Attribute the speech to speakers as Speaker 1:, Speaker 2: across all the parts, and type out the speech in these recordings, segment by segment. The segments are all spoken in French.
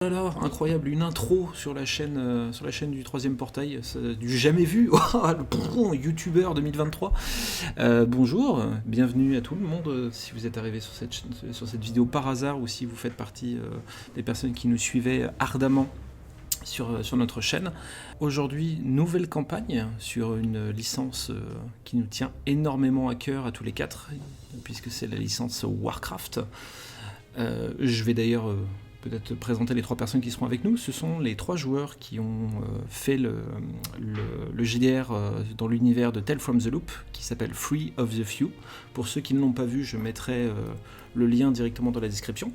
Speaker 1: Voilà, incroyable, une intro sur la chaîne du troisième portail, du jamais vu, le youtubeur 2023. Bonjour, bienvenue à tout le monde, si vous êtes arrivé sur cette vidéo par hasard ou si vous faites partie des personnes qui nous suivaient ardemment sur notre chaîne. Aujourd'hui, nouvelle campagne sur une licence qui nous tient énormément à cœur à tous les quatre, puisque c'est la licence Warcraft. Je vais d'ailleurs peut-être présenter les trois personnes qui seront avec nous. Ce sont les trois joueurs qui ont fait le GDR dans l'univers de Tale from the Loop, qui s'appelle Free of the Few. Pour ceux qui ne l'ont pas vu, je mettrai le lien directement dans la description.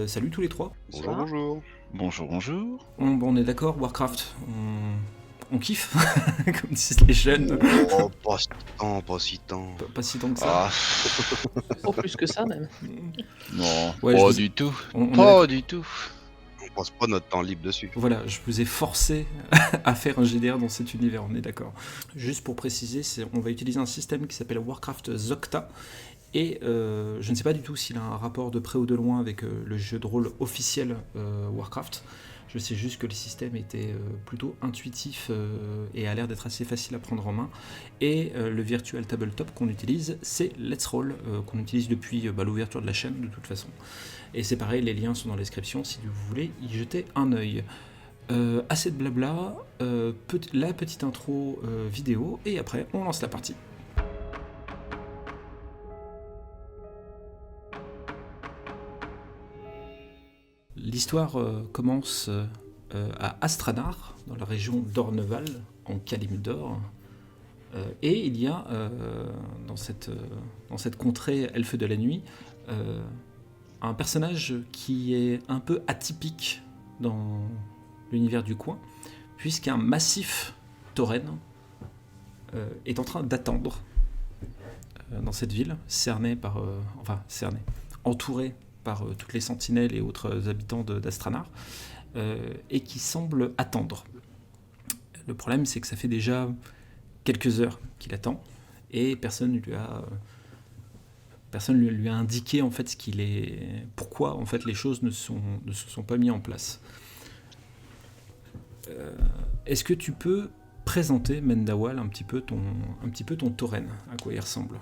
Speaker 1: Salut tous les trois.
Speaker 2: Bonjour, bonjour.
Speaker 3: Bonjour, bonjour.
Speaker 1: On est d'accord, Warcraft, on kiffe, comme disent les jeunes.
Speaker 2: Oh, pas si tant.
Speaker 1: Pas si tant que ça.
Speaker 4: Pas plus que ça même.
Speaker 3: Non,
Speaker 1: Ouais,
Speaker 3: pas
Speaker 1: je
Speaker 3: du tout.
Speaker 1: on est
Speaker 3: Pas
Speaker 1: d'accord.
Speaker 3: du tout.
Speaker 2: On passe pas notre temps libre dessus.
Speaker 1: Voilà, je vous ai forcé à faire un GDR dans cet univers, on est d'accord. Juste pour préciser, on va utiliser un système qui s'appelle Warcraft Zocta, et je ne sais pas du tout s'il a un rapport de près ou de loin avec le jeu de rôle officiel Warcraft. Je sais juste que le système était plutôt intuitif et a l'air d'être assez facile à prendre en main. Et le virtual tabletop qu'on utilise, c'est Let's Roll, qu'on utilise depuis l'ouverture de la chaîne de toute façon. Et c'est pareil, les liens sont dans la description si vous voulez y jeter un œil. Assez de blabla, la petite intro vidéo, et après on lance la partie. L'histoire commence à Astranar, dans la région d'Orneval, en Kalimdor. Et il y a, dans cette contrée elfe de la nuit, un personnage qui est un peu atypique dans l'univers du coin, puisqu'un massif tauren est en train d'attendre dans cette ville, entouré par toutes les sentinelles et autres habitants d'Astranar, et qui semble attendre. Le problème, c'est que ça fait déjà quelques heures qu'il attend, et personne lui a indiqué en fait pourquoi en fait les choses ne se sont pas mises en place. Est-ce que tu peux présenter, Mendawal, un petit peu ton tauren, à quoi il ressemble?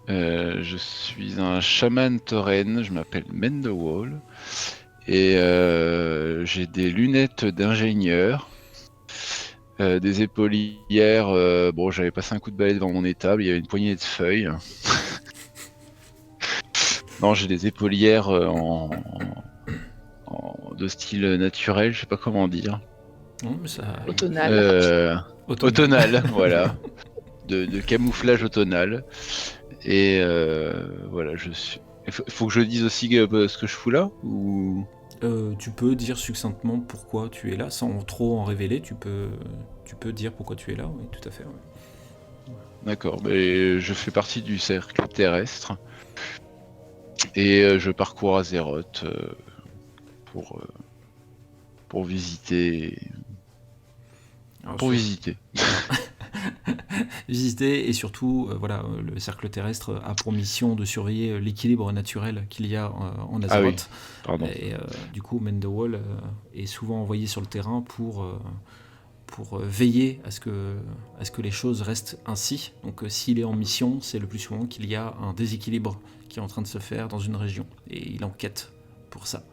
Speaker 3: Je suis un chaman tauren, je m'appelle Mendawal, et j'ai des lunettes d'ingénieur, des épaulières, j'avais passé un coup de balai devant mon étable, il y avait une poignée de feuilles. Non, j'ai des épaulières de style naturel, je sais pas comment dire.
Speaker 1: Non, mais ça...
Speaker 3: Automnal, voilà. De camouflage automnal. Et voilà, il faut que je dise aussi ce que je fous là ou...
Speaker 1: Tu peux dire succinctement pourquoi tu es là, sans trop en révéler, tu peux dire pourquoi tu es là, oui, tout à fait. Ouais.
Speaker 3: D'accord, mais je fais partie du cercle terrestre, et je parcours Azeroth pour visiter... visiter.
Speaker 1: Visiter, et surtout, le cercle terrestre a pour mission de surveiller l'équilibre naturel qu'il y a en Azeroth.
Speaker 3: Ah oui, pardon.
Speaker 1: Et du coup, Mendawal est souvent envoyé sur le terrain pour veiller à ce que les choses restent ainsi. Donc s'il est en mission, c'est le plus souvent qu'il y a un déséquilibre qui est en train de se faire dans une région, et il enquête pour ça.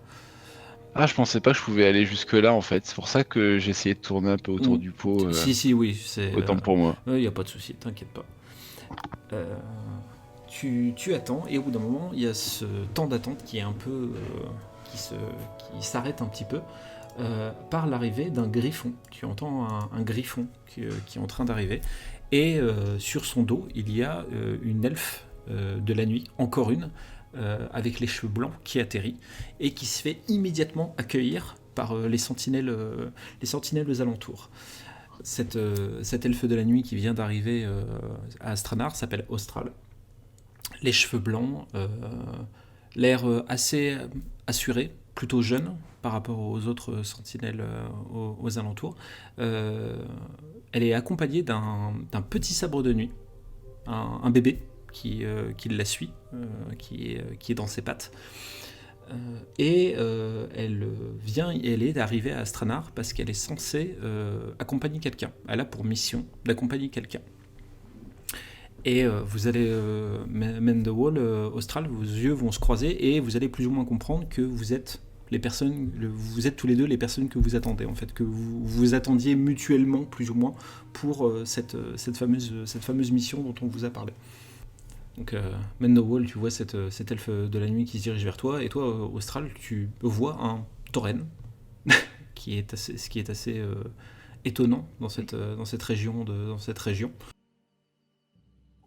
Speaker 3: Ah, je pensais pas que je pouvais aller jusque là en fait, c'est pour ça que j'ai essayé de tourner un peu autour du pot.
Speaker 1: Oui, c'est...
Speaker 3: Autant pour moi.
Speaker 1: Il n'y a pas de souci, t'inquiète pas. Tu attends, et au bout d'un moment, il y a ce temps d'attente qui est un peu... qui s'arrête un petit peu par l'arrivée d'un griffon. Tu entends un griffon qui est en train d'arriver, et sur son dos, il y a une elfe de la nuit, encore une, avec les cheveux blancs, qui atterrit et qui se fait immédiatement accueillir par les sentinelles aux alentours. Cette elfe de la nuit qui vient d'arriver à Astranar s'appelle Austral. Les cheveux blancs, l'air assez assuré, plutôt jeune par rapport aux autres sentinelles aux alentours. Elle est accompagnée d'un petit sabre de nuit, un bébé qui la suit, qui est dans ses pattes. Elle est arrivée à Astranar parce qu'elle est censée accompagner quelqu'un. Elle a pour mission d'accompagner quelqu'un. Et vous allez, Mendewall, Austral, vos yeux vont se croiser et vous allez plus ou moins comprendre que vous êtes vous êtes tous les deux les personnes que vous attendez, en fait, que vous vous attendiez mutuellement, plus ou moins, pour cette fameuse mission dont on vous a parlé. Donc, Mendewall, tu vois cet elfe de la nuit qui se dirige vers toi, et toi, Austral, tu vois un tauren, ce qui est assez étonnant dans cette région.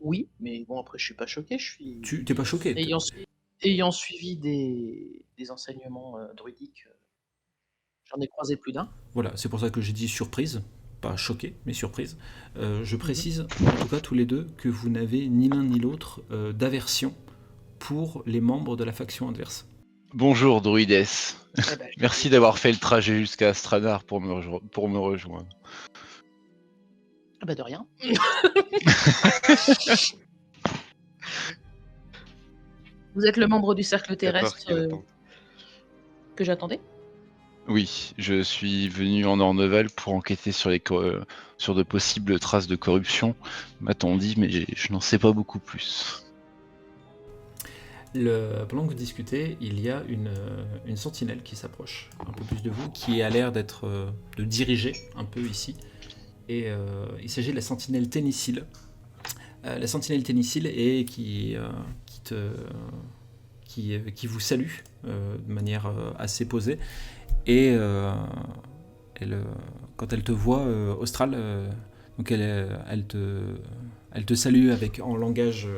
Speaker 4: Oui, mais bon, après, je suis pas choqué. Je suis.
Speaker 1: Tu t'es pas choqué?
Speaker 4: Ayant suivi des enseignements druidiques, j'en ai croisé plus d'un.
Speaker 1: Voilà, c'est pour ça que j'ai dit surprise, pas choqué, mais surprise. Je précise, en tout cas tous les deux, que vous n'avez ni l'un ni l'autre d'aversion pour les membres de la faction adverse.
Speaker 3: Bonjour Druides.
Speaker 4: Ah bah,
Speaker 3: Merci d'avoir fait le trajet jusqu'à Astranar pour me rejoindre.
Speaker 4: Ah bah de rien. Vous êtes le membre du cercle terrestre que j'attendais?
Speaker 3: Oui, je suis venu en Orneval pour enquêter sur de possibles traces de corruption, m'a-t-on dit, mais je n'en sais pas beaucoup plus.
Speaker 1: Pendant que vous discutez, il y a une sentinelle qui s'approche un peu plus de vous, qui a l'air de diriger un peu ici. Et il s'agit de la sentinelle Ténicile. La sentinelle Ténicile est qui vous salue de manière assez posée. Et quand elle te voit, Austral, donc elle te salue en langage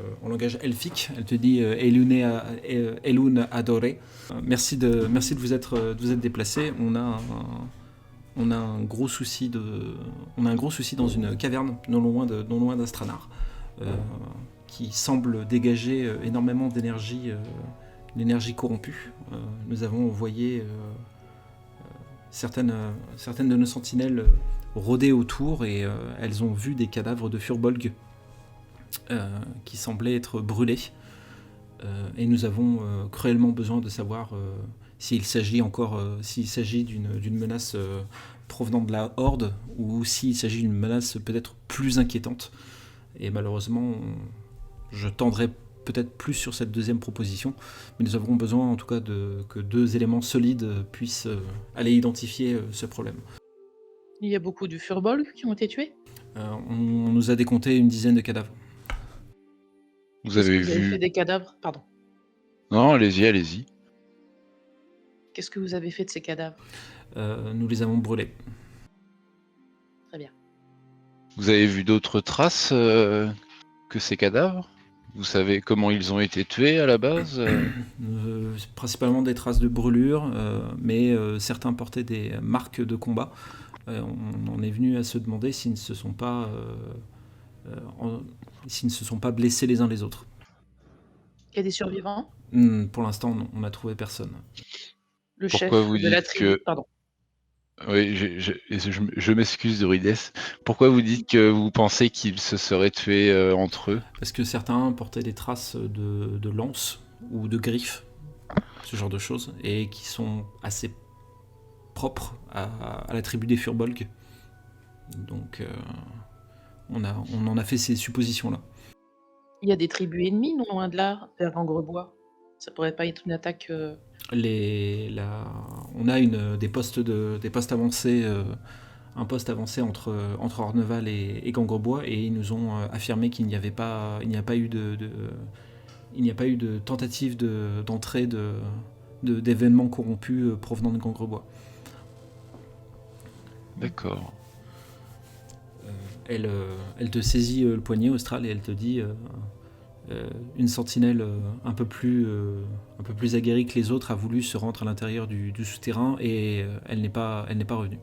Speaker 1: elfique. Elle te dit Elun adoré. Merci de vous être déplacé. On a un gros souci dans une caverne non loin d'Astranar, qui semble dégager énormément d'énergie, une énergie corrompue. Nous avons envoyé certaines de nos sentinelles rôder autour, et elles ont vu des cadavres de Furbolg qui semblaient être brûlés. Et nous avons cruellement besoin de savoir s'il s'agit d'une menace provenant de la Horde, ou s'il s'agit d'une menace peut-être plus inquiétante. Et malheureusement, je tendrai peut-être plus sur cette deuxième proposition, mais nous avons besoin en tout cas que 2 éléments solides puissent aller identifier ce problème.
Speaker 4: Il y a beaucoup de Furbolg qui ont été tués?
Speaker 1: On nous a décompté une dizaine de cadavres.
Speaker 3: Vous avez
Speaker 4: Vous avez
Speaker 3: vu...
Speaker 4: fait des cadavres? Pardon.
Speaker 3: Non, allez-y.
Speaker 4: Qu'est-ce que vous avez fait de ces cadavres?
Speaker 1: Nous les avons brûlés.
Speaker 4: Très bien.
Speaker 3: Vous avez vu d'autres traces que ces cadavres? Vous savez comment ils ont été tués à la base?
Speaker 1: Principalement des traces de brûlures, mais certains portaient des marques de combat. On en est venu à se demander s'ils ne se sont pas blessés les uns les autres.
Speaker 4: Il y a des survivants?
Speaker 1: Pour l'instant, non, on n'a trouvé personne.
Speaker 4: Le
Speaker 3: Pourquoi
Speaker 4: chef
Speaker 3: vous
Speaker 4: de la
Speaker 3: dites
Speaker 4: tribu,
Speaker 3: que...
Speaker 4: pardon.
Speaker 3: Oui, je m'excuse Druides. Pourquoi vous dites que vous pensez qu'ils se seraient tués entre eux?
Speaker 1: Parce que certains portaient des traces de lances ou de griffes, ce genre de choses, et qui sont assez propres à la tribu des Furbolg. Donc on en a fait ces suppositions-là.
Speaker 4: Il y a des tribus ennemies non loin de là, vers Gangrebois. Ça pourrait pas être une attaque...
Speaker 1: On a des postes avancés, un poste avancé entre Orneval et Gangrebois, et ils nous ont affirmé qu'il n'y a pas eu de tentative d'entrée d'événements corrompus provenant de Gangrebois.
Speaker 3: D'accord.
Speaker 1: Elle te saisit le poignet, Austral, et elle te dit une sentinelle un peu plus aguerrie que les autres a voulu se rendre à l'intérieur du souterrain, et elle n'est pas revenue.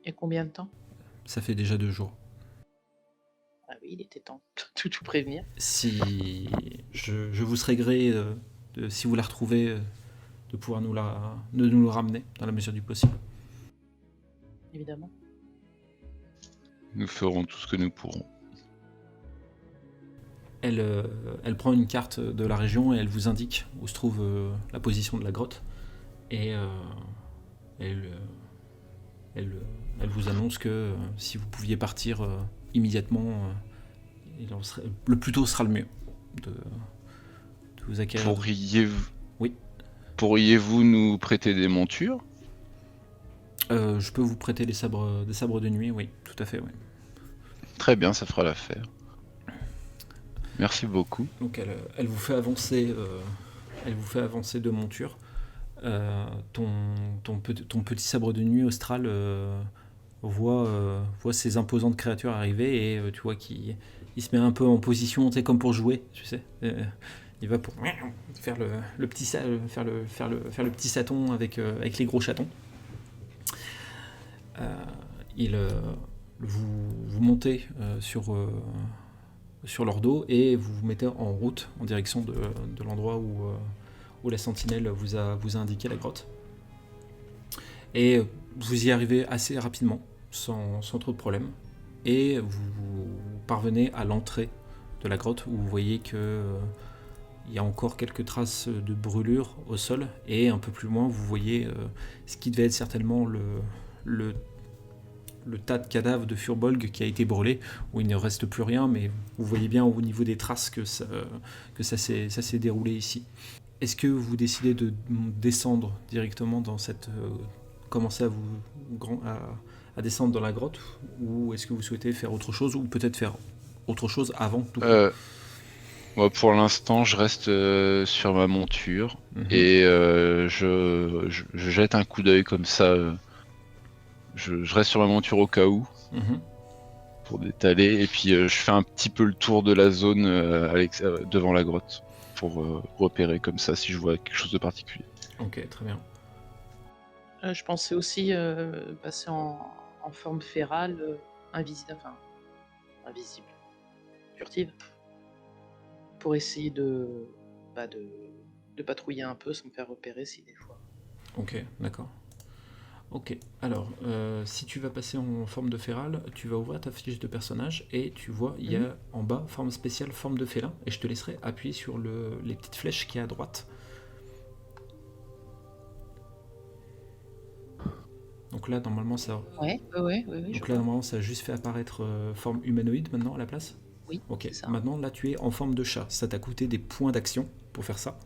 Speaker 4: Et combien de temps?
Speaker 1: Ça fait déjà 2 jours.
Speaker 4: Ah oui, il était temps de tout prévenir.
Speaker 1: Si je vous serais gré, si vous la retrouvez, de pouvoir nous le ramener dans la mesure du possible.
Speaker 4: Évidemment.
Speaker 3: Nous ferons tout ce que nous pourrons.
Speaker 1: elle prend une carte de la région et elle vous indique où se trouve la position de la grotte. Et elle, elle, elle vous annonce que si vous pouviez partir immédiatement, le plus tôt sera le mieux de vous acquérir.
Speaker 3: Pourriez-vous
Speaker 1: Oui.
Speaker 3: Pourriez-vous nous prêter des montures?
Speaker 1: Je peux vous prêter des sabres de nuit, oui, tout à fait, oui.
Speaker 3: Très bien, ça fera l'affaire. Merci beaucoup.
Speaker 1: Donc elle vous fait avancer, de monture. Ton petit sabre de nuit austral voit ces imposantes créatures arriver et tu vois qu'il se met un peu en position, tu sais, comme pour jouer, tu sais. Il va pour faire le petit saton avec les gros chatons. Vous montez sur leur dos et vous vous mettez en route en direction de l'endroit où la sentinelle vous a indiqué la grotte. Et vous y arrivez assez rapidement, sans trop de problèmes. Et vous parvenez à l'entrée de la grotte où vous voyez que il y a encore quelques traces de brûlure au sol. Et un peu plus loin, vous voyez ce qui devait être certainement le tas de cadavres de Furbolg qui a été brûlé, où il ne reste plus rien, mais vous voyez bien au niveau des traces que ça s'est déroulé ici. Est-ce que vous décidez de descendre directement dans cette... commencer à descendre dans la grotte, ou est-ce que vous souhaitez faire autre chose, ou peut-être faire autre chose avant tout?
Speaker 3: Moi, pour l'instant, je reste sur ma monture et je jette un coup d'œil comme ça. Je reste sur ma monture au cas où pour détaler, et puis je fais un petit peu le tour de la zone devant la grotte pour repérer comme ça si je vois quelque chose de particulier.
Speaker 1: Ok, très bien.
Speaker 4: Je pensais aussi passer en forme férale, invisible, furtive, pour essayer de patrouiller un peu sans me faire repérer si des fois.
Speaker 1: Ok, d'accord. Ok, alors, si tu vas passer en forme de féral, tu vas ouvrir ta fiche de personnage et tu vois, il y a en bas, forme spéciale, forme de félin, et je te laisserai appuyer sur les petites flèches qui est à droite. Donc là, normalement, ça...
Speaker 4: Oui.
Speaker 1: Donc là, normalement, ça a juste fait apparaître forme humanoïde maintenant à la place.
Speaker 4: Oui,
Speaker 1: ok,
Speaker 4: c'est ça.
Speaker 1: Maintenant, là, tu es en forme de chat. Ça t'a coûté des points d'action pour faire ça.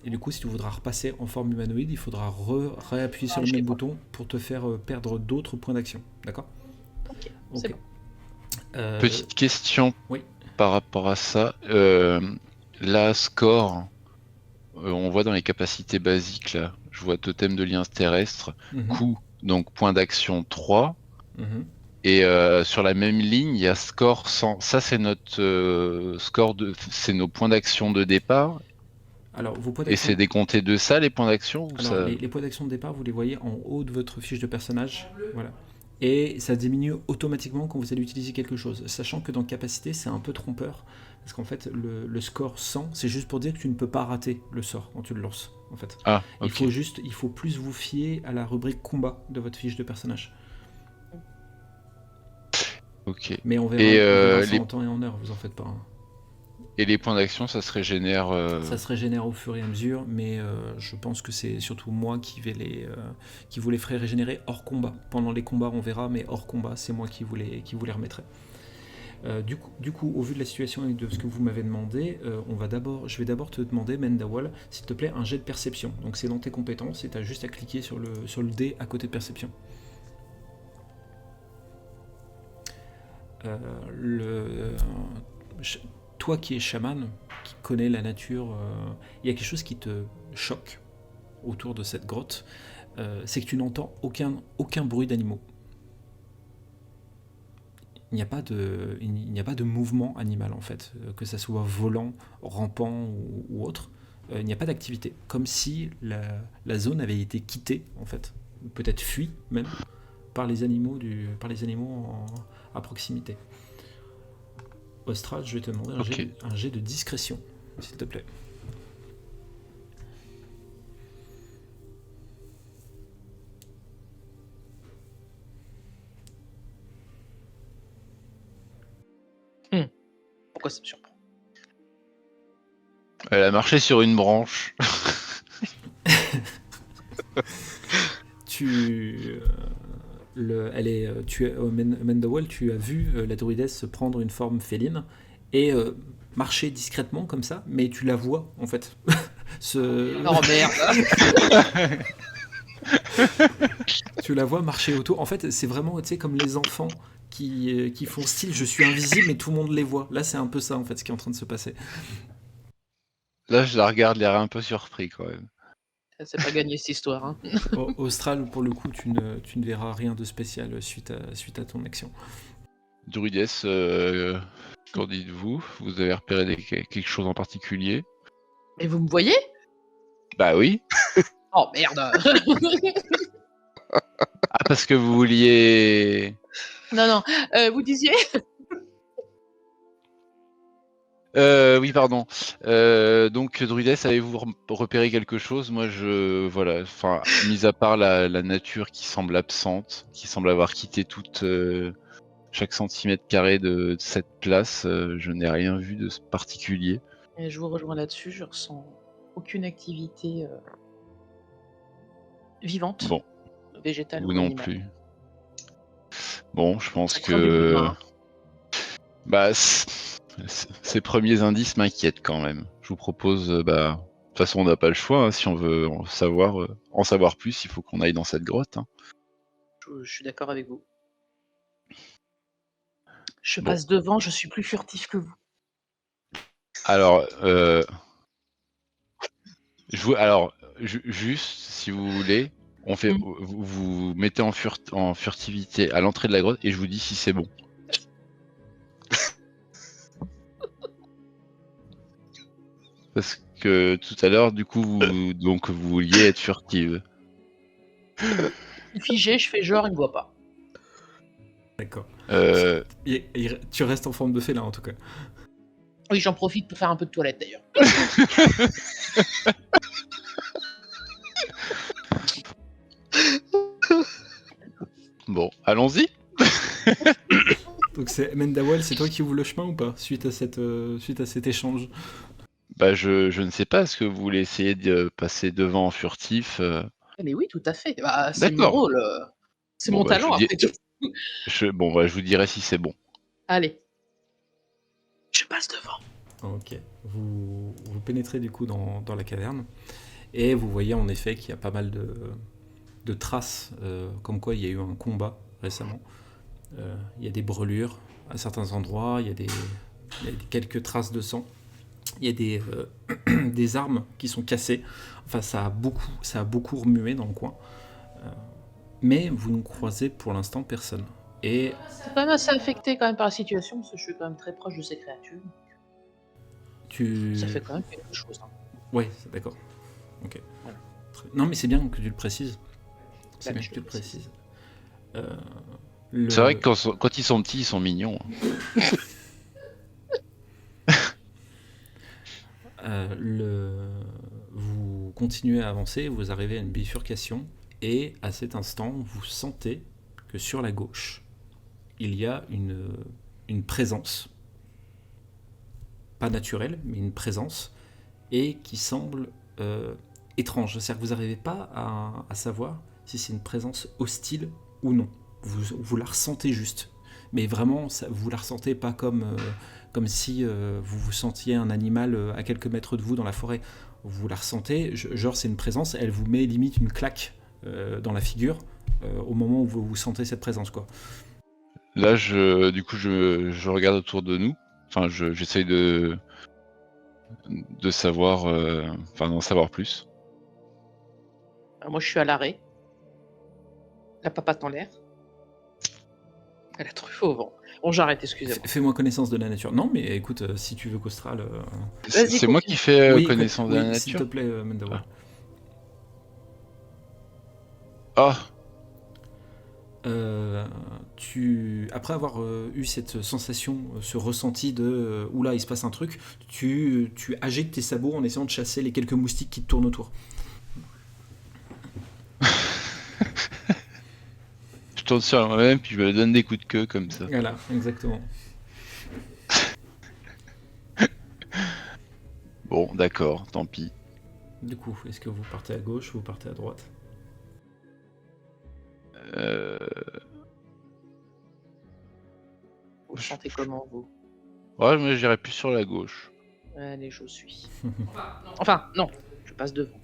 Speaker 1: Et du coup, si tu voudras repasser en forme humanoïde, il faudra réappuyer sur le même bouton pour te faire perdre d'autres points d'action. D'accord?
Speaker 4: Ok, c'est bon.
Speaker 3: Petite question
Speaker 1: oui.
Speaker 3: par rapport à ça. La score, on voit dans les capacités basiques, là, je vois totem de liens terrestres, coup, donc point d'action 3. Et sur la même ligne, il y a score 100. Ça, c'est notre score c'est nos points d'action de départ.
Speaker 1: Alors, vos points
Speaker 3: et c'est décompté de ça, les points d'action ou
Speaker 1: Alors,
Speaker 3: ça...
Speaker 1: les points d'action de départ, vous les voyez en haut de votre fiche de personnage. Voilà. Et ça diminue automatiquement quand vous allez utiliser quelque chose. Sachant que dans capacité, c'est un peu trompeur. Parce qu'en fait, le score 100, c'est juste pour dire que tu ne peux pas rater le sort quand tu le lances. En fait.
Speaker 3: Ah, ok.
Speaker 1: Il faut plus vous fier à la rubrique combat de votre fiche de personnage.
Speaker 3: Ok.
Speaker 1: Mais on verra ça en temps et en heure, vous en faites pas. Hein.
Speaker 3: Et les points d'action, ça se régénère
Speaker 1: Ça se régénère au fur et à mesure, mais je pense que c'est surtout moi qui vous les ferai régénérer hors combat. Pendant les combats, on verra, mais hors combat, c'est moi qui vous les remettrai. Du coup, au vu de la situation et de ce que vous m'avez demandé, je vais d'abord te demander, Mendawal, s'il te plaît, un jet de perception. Donc c'est dans tes compétences et tu as juste à cliquer sur le dé à côté de perception. Toi qui es chaman, qui connais la nature, il y a quelque chose qui te choque autour de cette grotte, c'est que tu n'entends aucun bruit d'animaux. Il n'y a pas de mouvement animal en fait, que ça soit volant, rampant ou autre. Il n'y a pas d'activité, comme si la zone avait été quittée en fait, ou peut-être fuie même par les animaux à proximité. Austral, je vais te demander un jet de discrétion, s'il te plaît.
Speaker 4: Pourquoi ça me surprend?
Speaker 3: Elle a marché sur une branche.
Speaker 1: Mendawal, tu as vu la druidesse se prendre une forme féline et marcher discrètement comme ça, mais tu la vois en fait.
Speaker 4: Oh merde.
Speaker 1: Tu la vois marcher autour. En fait, c'est vraiment, tu sais, comme les enfants qui font style je suis invisible mais tout le monde les voit. Là, c'est un peu ça en fait ce qui est en train de se passer.
Speaker 3: Là, je la regarde, l'air un peu surpris quand même.
Speaker 4: C'est pas gagné cette histoire. Hein.
Speaker 1: Austral, pour le coup, tu ne verras rien de spécial suite à ton action.
Speaker 3: Druidess, qu'en dites-vous? Vous avez repéré quelque chose en particulier?
Speaker 4: Et vous me voyez?
Speaker 3: Bah oui.
Speaker 4: Oh merde.
Speaker 3: Ah, parce que vous vouliez...
Speaker 4: Non, vous disiez?
Speaker 3: Oui, pardon. Donc, Druidess, avez-vous repéré quelque chose? Moi, voilà, enfin, mis à part la nature qui semble absente, qui semble avoir quitté toute chaque centimètre carré de cette place, je n'ai rien vu de particulier.
Speaker 4: Et je vous rejoins là-dessus, je ressens aucune activité vivante,
Speaker 3: Bon,
Speaker 4: végétale
Speaker 3: vous
Speaker 4: ou
Speaker 3: non
Speaker 4: animale.
Speaker 3: plus. Bon, je pense
Speaker 4: Ça craint du bout de
Speaker 3: que...
Speaker 4: main.
Speaker 3: Bah, ces premiers indices m'inquiètent quand même. Je vous propose, de toute façon, on n'a pas le choix. Hein, si on veut en savoir plus, il faut qu'on aille dans cette grotte. Hein.
Speaker 4: Je suis d'accord avec vous. Je
Speaker 3: Bon.
Speaker 4: passe devant, je suis plus furtif que vous.
Speaker 3: Alors, juste, si vous voulez, vous mettez en furtivité à l'entrée de la grotte et je vous dis si c'est bon. Parce que tout à l'heure, du coup, vous vouliez être furtive.
Speaker 4: Figé, je fais genre, il me voit pas.
Speaker 1: D'accord.
Speaker 3: Euh,
Speaker 1: Tu restes en forme de félin en tout cas.
Speaker 4: Oui, j'en profite pour faire un peu de toilette d'ailleurs.
Speaker 3: Bon, allons-y.
Speaker 1: Donc c'est Mendawal, c'est toi qui ouvre le chemin ou pas suite à cet échange?
Speaker 3: Bah, je ne sais pas, est-ce que vous voulez essayer de passer devant en furtif
Speaker 4: Mais oui, tout à fait. Bah, c'est mon
Speaker 3: D'accord.
Speaker 4: rôle. C'est
Speaker 3: Bon,
Speaker 4: mon
Speaker 3: bah,
Speaker 4: talent après tout.
Speaker 3: Bon, bah, je vous dirai si c'est bon.
Speaker 4: Allez. Je passe devant.
Speaker 1: Ok. Vous pénétrez du coup dans la caverne et vous voyez en effet qu'il y a pas mal de traces, comme quoi il y a eu un combat récemment. Il y a des brûlures à certains endroits, il y a quelques traces de sang. Il y a des armes qui sont cassées. Enfin, ça a beaucoup remué dans le coin. Mais vous ne croisez pour l'instant personne. Et
Speaker 4: C'est quand même assez affecté quand même par la situation parce que je suis quand même très proche de ces créatures. Ça fait quand même quelque chose. Hein.
Speaker 1: Ouais, d'accord. Ok.
Speaker 4: Voilà.
Speaker 1: Non, mais c'est bien que tu le précises. C'est bien
Speaker 4: je
Speaker 1: que tu
Speaker 4: le
Speaker 1: le précises.
Speaker 3: C'est vrai que quand ils sont petits, ils sont mignons.
Speaker 1: Vous continuez à avancer, vous arrivez à une bifurcation, et à cet instant, vous sentez que sur la gauche, il y a une présence, pas naturelle, mais une présence, et qui semble étrange. C'est-à-dire que vous n'arrivez pas à savoir si c'est une présence hostile ou non. Vous la ressentez juste. Mais vraiment, vous la ressentez pas comme si vous sentiez un animal à quelques mètres de vous dans la forêt. Vous la ressentez, genre c'est une présence, elle vous met limite une claque dans la figure au moment où vous sentez cette présence, quoi.
Speaker 3: Là, du coup, je regarde autour de nous. Enfin, j'essaye de savoir, d'en savoir plus.
Speaker 4: Moi, je suis à l'arrêt. La papate en l'air. Elle a truffé au vent. Bon, j'arrête, excusez-moi.
Speaker 1: Fais-moi connaissance de la nature. Non, mais écoute, si tu veux qu'Austral...
Speaker 3: C'est moi qui fais
Speaker 1: oui,
Speaker 3: connaissance de la nature.
Speaker 1: S'il te plaît, Mendawal.
Speaker 3: Ah.
Speaker 1: Après avoir eu cette sensation, ce ressenti de oula, il se passe un truc, tu agites tes sabots en essayant de chasser les quelques moustiques qui te tournent autour.
Speaker 3: Je tourne sur moi-même, puis je me donne des coups de queue comme ça.
Speaker 1: Voilà, exactement.
Speaker 3: Bon, d'accord, tant pis.
Speaker 1: Du coup, est-ce que vous partez à gauche ou vous partez à droite?
Speaker 3: Euh,
Speaker 4: Vous le
Speaker 3: je-
Speaker 4: sentez comment, vous?
Speaker 3: Ouais, mais j'irai plus sur la gauche.
Speaker 4: Allez, je suis. Enfin, non, je passe devant.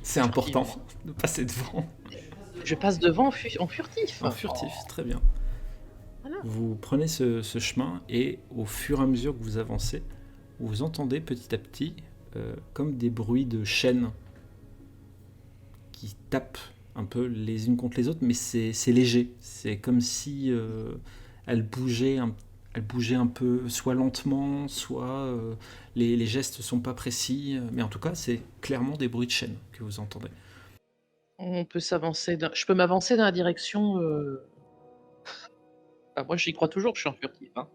Speaker 1: C'est important
Speaker 4: Furtivement.
Speaker 1: de passer devant.
Speaker 4: Je passe devant en furtif.
Speaker 1: En furtif, très bien.
Speaker 4: Voilà.
Speaker 1: Vous prenez ce chemin et au fur et à mesure que vous avancez, vous entendez petit à petit comme des bruits de chaînes qui tapent un peu les unes contre les autres, mais c'est léger. C'est comme si elles bougeaient un peu, soit lentement, soit les gestes sont pas précis. Mais en tout cas, c'est clairement des bruits de chaînes que vous entendez.
Speaker 4: On peut s'avancer. Je peux m'avancer dans la direction. Moi, j'y crois toujours que je suis en furtif. Hein.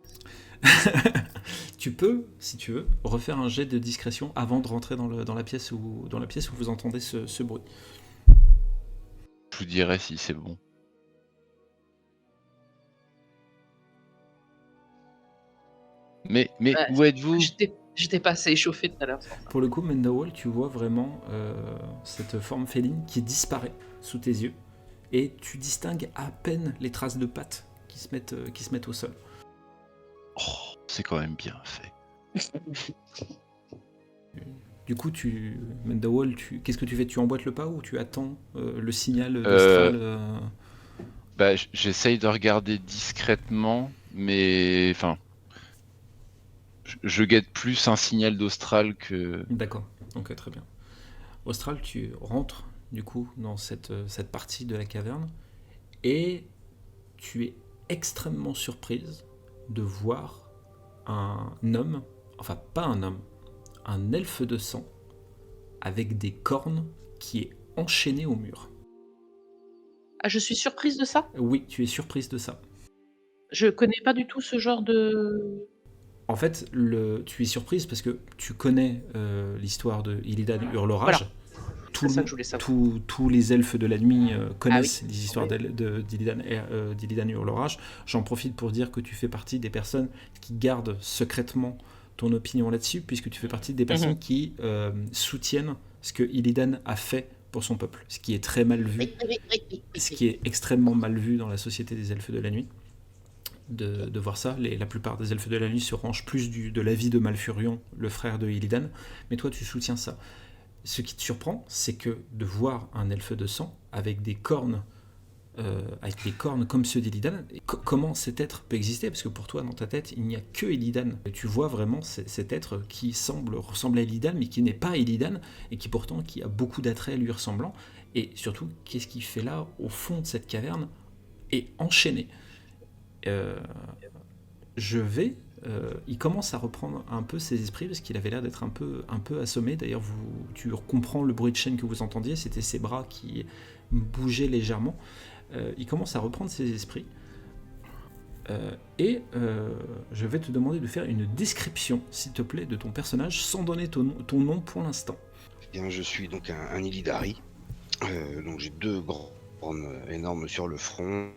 Speaker 1: Tu peux, si tu veux, refaire un jet de discrétion avant de rentrer dans la pièce où vous entendez ce bruit.
Speaker 3: Je vous dirai si c'est bon. Mais
Speaker 4: Ouais,
Speaker 3: où êtes-vous?
Speaker 4: J'étais pas assez échauffé tout à l'heure.
Speaker 1: Pour le coup, Mendawal, tu vois vraiment cette forme féline qui disparaît sous tes yeux et tu distingues à peine les traces de pattes qui se mettent au sol.
Speaker 3: Oh, c'est quand même bien fait.
Speaker 1: Du coup, Mendawal, qu'est-ce que tu fais? Tu emboîtes le pas ou tu attends le signal d'Austral
Speaker 3: Bah, j'essaye de regarder discrètement, mais enfin, je guette plus un signal d'Austral que.
Speaker 1: D'accord, ok, très bien. Austral, tu rentres du coup dans cette partie de la caverne et tu es extrêmement surprise de voir un homme, enfin pas un homme, un elfe de sang avec des cornes qui est enchaîné au mur.
Speaker 4: Ah, je suis surprise de ça.
Speaker 1: Oui, tu es surprise de ça.
Speaker 4: Je connais pas du tout ce genre de.
Speaker 1: En fait, tu es surprise parce que tu connais l'histoire de Illidan Hurlerage.
Speaker 4: Voilà. C'est ça que je voulais savoir.
Speaker 1: Tous les elfes de la nuit connaissent
Speaker 4: Ah oui.
Speaker 1: les histoires d'Illidan Hurlerage. J'en profite pour dire que tu fais partie des personnes qui gardent secrètement ton opinion là-dessus, puisque tu fais partie des personnes qui soutiennent ce que Illidan a fait pour son peuple, ce qui est très mal vu, ce qui est extrêmement mal vu dans la société des elfes de la nuit. De voir ça, la plupart des elfes de la nuit se rangent plus de l'avis de Malfurion, le frère de Illidan, mais toi tu soutiens ça. Ce qui te surprend, c'est que de voir un elfe de sang avec des cornes comme ceux d'Illidan, comment cet être peut exister? Parce que pour toi, dans ta tête, il n'y a que Illidan. Et tu vois vraiment cet être qui semble ressembler à Illidan, mais qui n'est pas Illidan, et qui pourtant qui a beaucoup d'attraits à lui ressemblant. Et surtout, qu'est-ce qu'il fait là, au fond de cette caverne, et enchaîné? Il commence à reprendre un peu ses esprits parce qu'il avait l'air d'être un peu assommé. D'ailleurs, tu comprends le bruit de chaîne que vous entendiez, c'était ses bras qui bougeaient légèrement. Il commence à reprendre ses esprits. Je vais te demander de faire une description, s'il te plaît, de ton personnage sans donner ton nom pour l'instant.
Speaker 2: Eh bien, je suis donc un Illidari. Donc j'ai deux cornes énormes sur le front,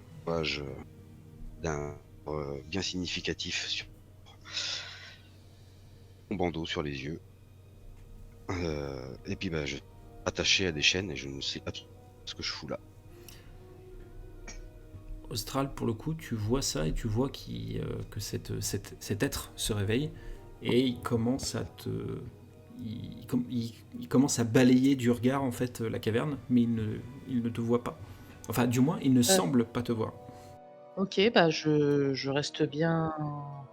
Speaker 2: d'un bien significatif sur mon bandeau sur les yeux. Et puis je suis attaché à des chaînes et je ne sais pas ce que je fous là.
Speaker 1: Austral, pour le coup, tu vois ça et tu vois que cet être se réveille et il commence il commence à balayer du regard en fait la caverne, mais il ne te voit pas. Enfin, du moins, il ne semble pas te voir.
Speaker 4: Ok, je reste bien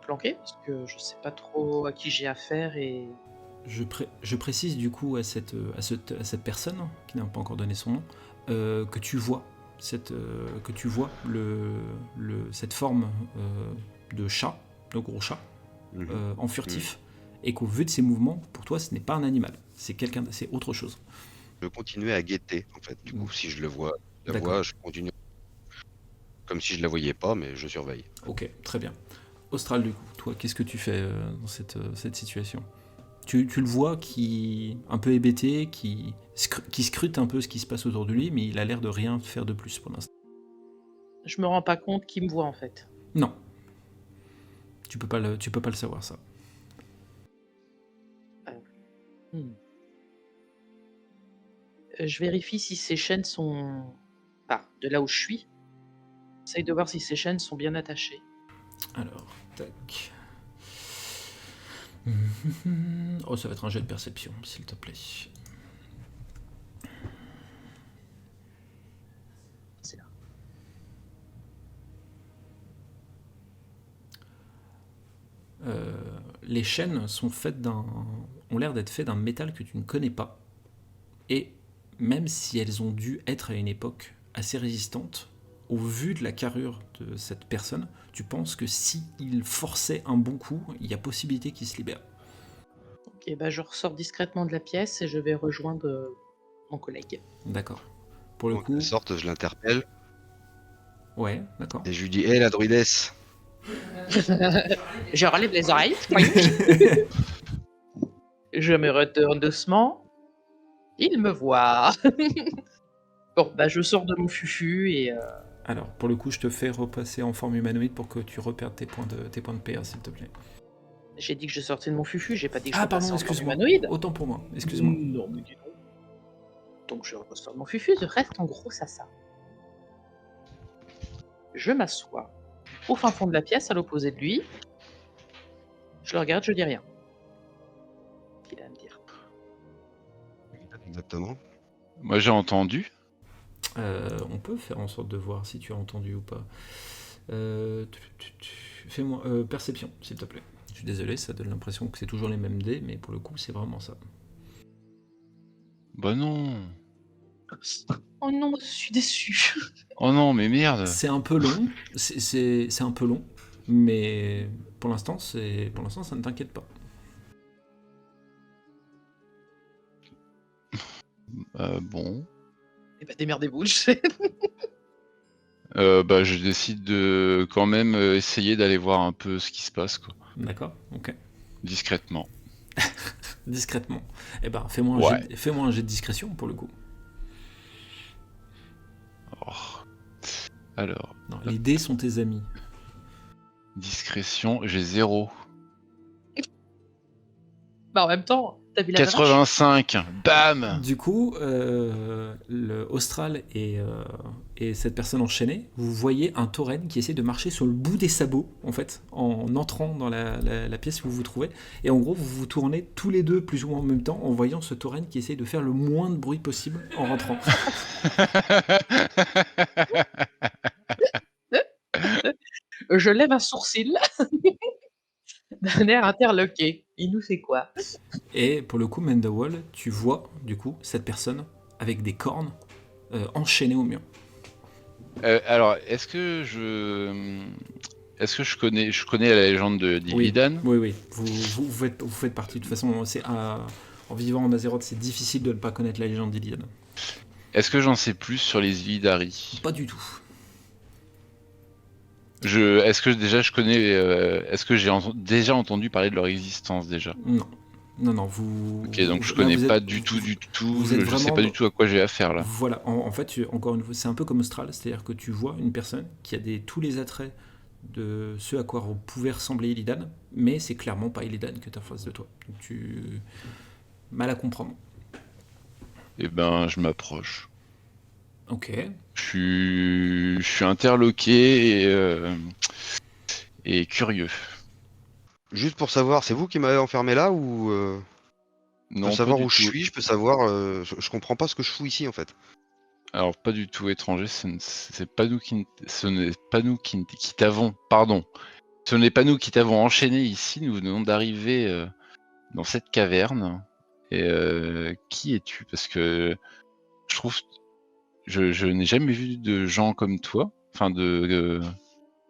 Speaker 4: planqué parce que je sais pas trop à qui j'ai affaire et.
Speaker 1: Je précise du coup à cette personne qui n'a pas encore donné son nom que tu vois cette forme de chat, de gros chat, en furtif, et qu'au vu de ses mouvements, pour toi, ce n'est pas un animal, c'est autre chose.
Speaker 2: Je continuais à guetter en fait. Du coup, si je le vois, je continue comme si je la voyais pas, mais je surveille.
Speaker 1: Ok, très bien. Austral, du coup, toi, qu'est-ce que tu fais dans cette situation? Tu le vois qui un peu hébété, qui scrute un peu ce qui se passe autour de lui, mais il a l'air de rien faire de plus pour l'instant.
Speaker 4: Je me rends pas compte qu'il me voit en fait.
Speaker 1: Non. Tu peux pas le savoir, ça.
Speaker 4: Hmm. Je vérifie si ces chaînes sont... Enfin, de là où je suis. J'essaye de voir si ces chaînes sont bien attachées.
Speaker 1: Alors, tac. Oh, ça va être un jet de perception, s'il te plaît.
Speaker 4: C'est là.
Speaker 1: Les chaînes ont l'air d'être faites d'un métal que tu ne connais pas. Et même si elles ont dû être à une époque assez résistantes, au vu de la carrure de cette personne, tu penses que si il forçait un bon coup, il y a possibilité qu'il se libère.
Speaker 4: Ok, bah je ressors discrètement de la pièce et je vais rejoindre mon collègue.
Speaker 1: D'accord. Pour le
Speaker 2: Donc,
Speaker 1: coup,
Speaker 2: de sorte, je l'interpelle
Speaker 1: ouais, d'accord.
Speaker 2: et je lui dis hé, la druidesse.
Speaker 4: Je relève les oreilles. Je me retourne doucement. Il me voit. Bon, bah je sors de mon fufu et...
Speaker 1: Alors, pour le coup, je te fais repasser en forme humanoïde pour que tu reperdes tes points de PA, s'il te plaît.
Speaker 4: J'ai dit que je sortais de mon fufu, j'ai pas dit que je
Speaker 1: Ah,
Speaker 4: repassais
Speaker 1: pardon,
Speaker 4: en forme
Speaker 1: excuse-moi.
Speaker 4: humanoïde.
Speaker 1: Autant pour moi, excuse-moi.
Speaker 4: Non, mais dis donc. Donc je ressors de mon fufu, je reste en gros ça. Je m'assois au fin fond de la pièce, à l'opposé de lui. Je le regarde, je dis rien. Il a à me dire.
Speaker 2: Exactement.
Speaker 3: Moi j'ai entendu.
Speaker 1: On peut faire en sorte de voir si tu as entendu ou pas. Fais-moi perception, s'il te plaît. Je suis désolé, ça donne l'impression que c'est toujours les mêmes dés, mais pour le coup, c'est vraiment ça.
Speaker 3: Bah non.
Speaker 4: Oh non, je suis déçu.
Speaker 3: Oh non, mais merde.
Speaker 1: C'est un peu long, c'est un peu long, mais pour l'instant, ça ne t'inquiète pas.
Speaker 3: Bon.
Speaker 4: Eh bah démerdez-vous, je sais.
Speaker 3: Bah je décide de quand même essayer d'aller voir un peu ce qui se passe, quoi.
Speaker 1: D'accord, ok.
Speaker 3: Discrètement.
Speaker 1: Discrètement. Eh ben, fais-moi un jet de discrétion pour le coup.
Speaker 3: Oh. Alors.
Speaker 1: Non, les dés sont tes amis.
Speaker 3: Discrétion, j'ai 0.
Speaker 4: Bah en même temps, t'as vu la vache
Speaker 3: 85, bam.
Speaker 1: Du coup, le Austral et cette personne enchaînée, vous voyez un tauren qui essaie de marcher sur le bout des sabots, en fait, en entrant dans la pièce où vous vous trouvez. Et en gros, vous vous tournez tous les deux plus ou moins en même temps en voyant ce tauren qui essaie de faire le moins de bruit possible en rentrant.
Speaker 4: Je lève un sourcil d'un air interloqué. Il nous fait quoi?
Speaker 1: Et pour le coup, Mendawall, tu vois, du coup, cette personne avec des cornes enchaînées au mur.
Speaker 3: Alors, est-ce que je connais la légende d'Illidan?
Speaker 1: Oui. Vous faites partie. De toute façon, en vivant en Azeroth, c'est difficile de ne pas connaître la légende d'Illidan.
Speaker 3: Est-ce que j'en sais plus sur les Illidari?
Speaker 1: Pas du tout.
Speaker 3: Est-ce que déjà je connais? Est-ce que j'ai déjà entendu parler de leur existence déjà?
Speaker 1: Non, vous...
Speaker 3: Ok, donc je connais pas du tout, je sais pas du tout à quoi j'ai affaire là.
Speaker 1: Voilà, en fait, encore une fois, c'est un peu comme Austral, c'est-à-dire que tu vois une personne qui a tous les attraits de ce à quoi pouvait ressembler Illidan, mais c'est clairement pas Illidan que tu as en face de toi. Donc tu... Mal à comprendre.
Speaker 3: Eh ben, je m'approche.
Speaker 1: Ok.
Speaker 3: Je suis interloqué et curieux.
Speaker 2: Juste pour savoir, c'est vous qui m'avez enfermé là ou je
Speaker 3: Non,
Speaker 2: peux savoir
Speaker 3: pas
Speaker 2: où
Speaker 3: du
Speaker 2: je
Speaker 3: tout.
Speaker 2: suis, je peux savoir. Je comprends pas ce que je fous ici en fait.
Speaker 3: Alors, pas du tout étranger, ce n'est pas nous qui t'avons, pardon. Ce n'est pas nous qui t'avons enchaîné ici, nous venons d'arriver dans cette caverne. Et qui es-tu? Parce que je trouve, je n'ai jamais vu de gens comme toi, enfin de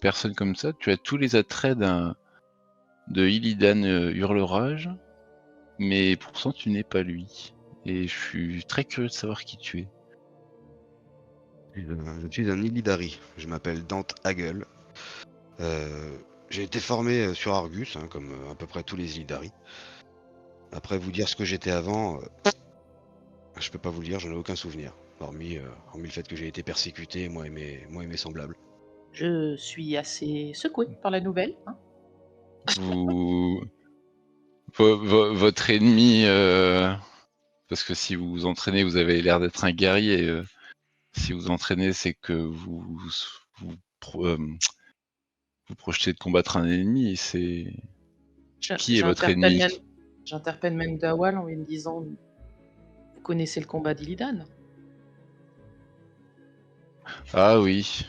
Speaker 3: personnes comme ça. Tu as tous les attraits de Illidan Hurlerage, mais pourtant tu n'es pas lui. Et je suis très curieux de savoir qui tu es.
Speaker 2: Je suis un Illidari. Je m'appelle Dante Hagel. J'ai été formé sur Argus, hein, comme à peu près tous les Illidari. Après vous dire ce que j'étais avant, je peux pas vous le dire, j'en ai aucun souvenir. Hormis le fait que j'ai été persécuté, moi et mes semblables.
Speaker 4: Je suis assez secoué par la nouvelle. Hein.
Speaker 3: Vous Votre ennemi, parce que si vous vous entraînez, vous avez l'air d'être un guerrier. Si vous entraînez, c'est que vous, pro- euh, vous projetez de combattre un ennemi. C'est qui est votre
Speaker 4: J'interpelle
Speaker 3: ennemi?
Speaker 4: j'interpelle Mendawal en lui disant vous connaissez le combat d'Illidan?
Speaker 3: Ah oui,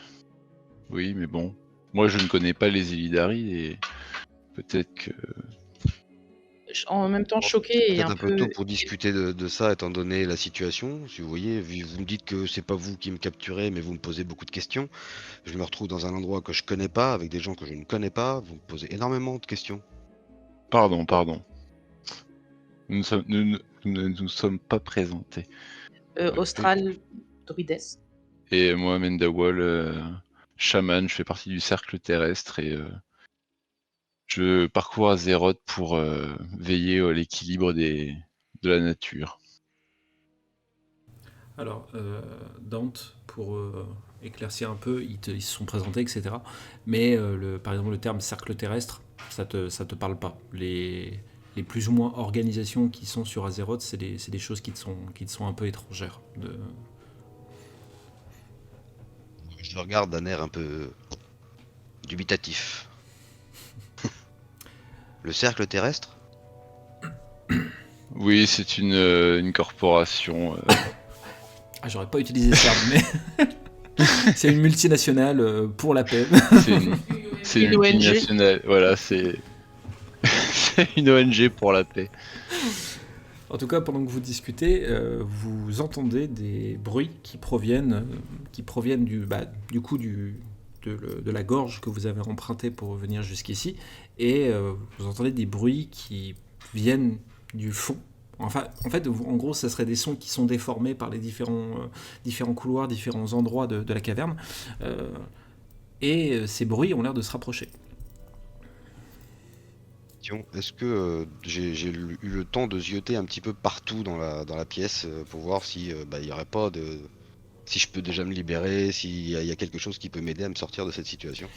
Speaker 3: oui, mais bon, moi je ne connais pas les Illidari et peut-être que.
Speaker 4: En même temps
Speaker 2: Bon, c'est
Speaker 4: choqué et
Speaker 2: peut-être
Speaker 4: un
Speaker 2: un peu tôt
Speaker 4: peu.
Speaker 2: pour discuter de ça, étant donné la situation. Si vous voyez, vous me dites que c'est pas vous qui me capturez, mais vous me posez beaucoup de questions. Je me retrouve dans un endroit que je connais pas, avec des gens que je ne connais pas. Vous me posez énormément de questions.
Speaker 3: Pardon. Nous ne nous sommes pas présentés.
Speaker 4: Austral Druides.
Speaker 3: Et moi, Mendawal, chaman, je fais partie du cercle terrestre et je parcours Azeroth pour veiller à l'équilibre de la nature.
Speaker 1: Alors, Dante, pour éclaircir un peu, ils se sont présentés, etc. Mais par exemple, le terme cercle terrestre, ça te parle pas. Les plus ou moins organisations qui sont sur Azeroth, c'est des choses qui te sont un peu étrangères.
Speaker 2: Je le regarde d'un air un peu dubitatif. Le cercle terrestre?
Speaker 3: Oui, c'est une corporation.
Speaker 1: Ah, j'aurais pas utilisé ce terme, mais c'est une multinationale pour la paix.
Speaker 3: C'est une
Speaker 4: Une ONG.
Speaker 3: multinationale. Voilà, c'est une ONG pour la paix.
Speaker 1: En tout cas, pendant que vous discutez, vous entendez des bruits qui proviennent du coup de la gorge que vous avez empruntée pour venir jusqu'ici, et vous entendez des bruits qui viennent du fond. Enfin, en fait, en gros, ça serait des sons qui sont déformés par les différents couloirs, différents endroits de la caverne, et ces bruits ont l'air de se rapprocher.
Speaker 2: Est-ce que j'ai eu le temps de zioter un petit peu partout dans la pièce pour voir si il y aurait pas de... Si je peux déjà me libérer, s'il y a quelque chose qui peut m'aider à me sortir de cette situation?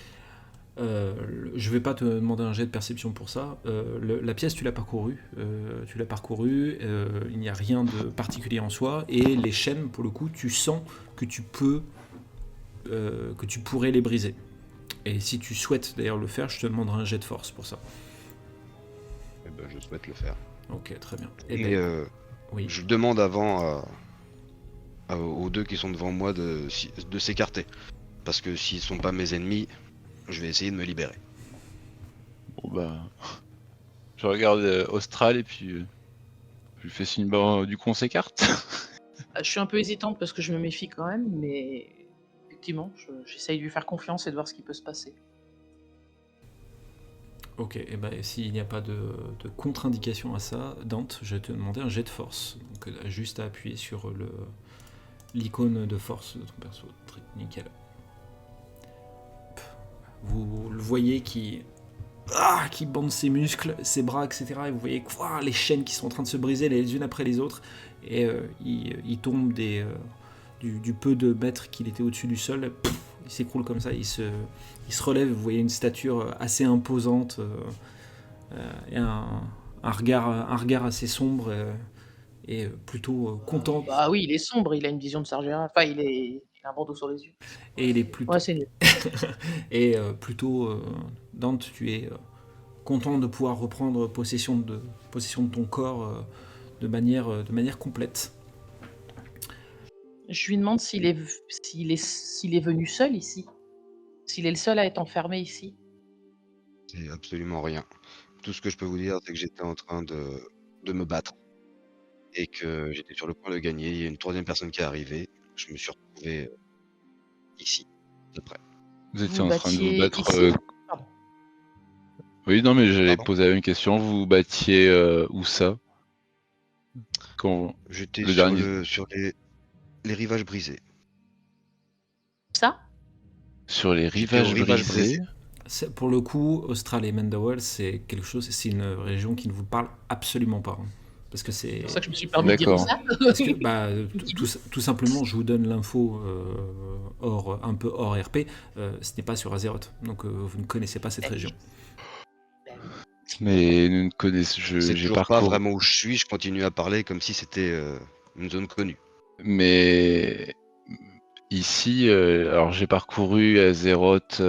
Speaker 1: Je vais pas te demander un jet de perception pour ça. La pièce, tu l'as parcourue. Il n'y a rien de particulier en soi. Et les chaînes, pour le coup, tu sens que tu pourrais les briser. Et si tu souhaites d'ailleurs le faire, je te demanderai un jet de force pour ça.
Speaker 2: Eh ben, je souhaite le faire.
Speaker 1: Ok, très bien.
Speaker 2: Mais
Speaker 1: oui.
Speaker 2: je demande avant aux deux qui sont devant moi de s'écarter. Parce que s'ils sont pas mes ennemis, je vais essayer de me libérer.
Speaker 3: Bon bah, je regarde Austral et puis je lui fais signe du coup on s'écarte.
Speaker 4: Je suis un peu hésitante parce que je me méfie quand même, mais effectivement, j'essaye de lui faire confiance et de voir ce qui peut se passer.
Speaker 1: Ok, et ben s'il n'y a pas de contre-indication à ça, Dante, je vais te demander un jet de force. Donc juste à appuyer sur l'icône de force de ton perso. Très nickel. Vous le voyez qui bande ses muscles, ses bras, etc. Et vous voyez les chaînes qui sont en train de se briser les unes après les autres. Et il tombe du peu de mètres qu'il était au-dessus du sol. Il s'écroule comme ça, il se relève. Vous voyez une stature assez imposante et un regard assez sombre et plutôt content.
Speaker 4: Bah oui, il est sombre, il a une vision de Sargeras. Enfin, il a un bandeau sur les yeux.
Speaker 1: Et il est plutôt.
Speaker 4: Ouais, c'est nul.
Speaker 1: Et plutôt, Dante, tu es content de pouvoir reprendre possession de ton corps de manière complète.
Speaker 4: Je lui demande s'il est venu seul ici. S'il est le seul à être enfermé ici.
Speaker 2: C'est absolument rien. Tout ce que je peux vous dire, c'est que j'étais en train de me battre. Et que j'étais sur le point de gagner. Il y a une troisième personne qui est arrivée. Je me suis retrouvé ici, après.
Speaker 3: Vous étiez
Speaker 4: Vous
Speaker 3: en train de vous
Speaker 4: battiez
Speaker 3: battre.
Speaker 4: ici Pardon.
Speaker 3: Oui, non, mais j'allais
Speaker 2: Pardon?
Speaker 3: poser la même question. Vous vous battiez où ça? Quand
Speaker 2: J'étais
Speaker 3: le
Speaker 2: sur
Speaker 3: dernier
Speaker 2: sur les rivages brisés.
Speaker 4: Ça
Speaker 3: sur les
Speaker 2: J'étais au
Speaker 3: rivages
Speaker 2: rivage
Speaker 3: brisés.
Speaker 2: brisé.
Speaker 1: Pour le coup, Austral et Mendawal, c'est une région qui ne vous parle absolument pas. Parce que c'est
Speaker 4: C'est pour ça que je me suis permis de dire
Speaker 3: D'accord.
Speaker 4: ça.
Speaker 1: parce que, tout simplement, je vous donne l'info un peu hors RP. Ce n'est pas sur Azeroth, donc vous ne connaissez pas cette région.
Speaker 3: Mais nous ne connaissons.
Speaker 2: C'est
Speaker 3: J'ai
Speaker 2: toujours pas
Speaker 3: parcouru.
Speaker 2: vraiment où je suis, je continue à parler comme si c'était une zone connue.
Speaker 3: Mais ici, alors j'ai parcouru Azeroth,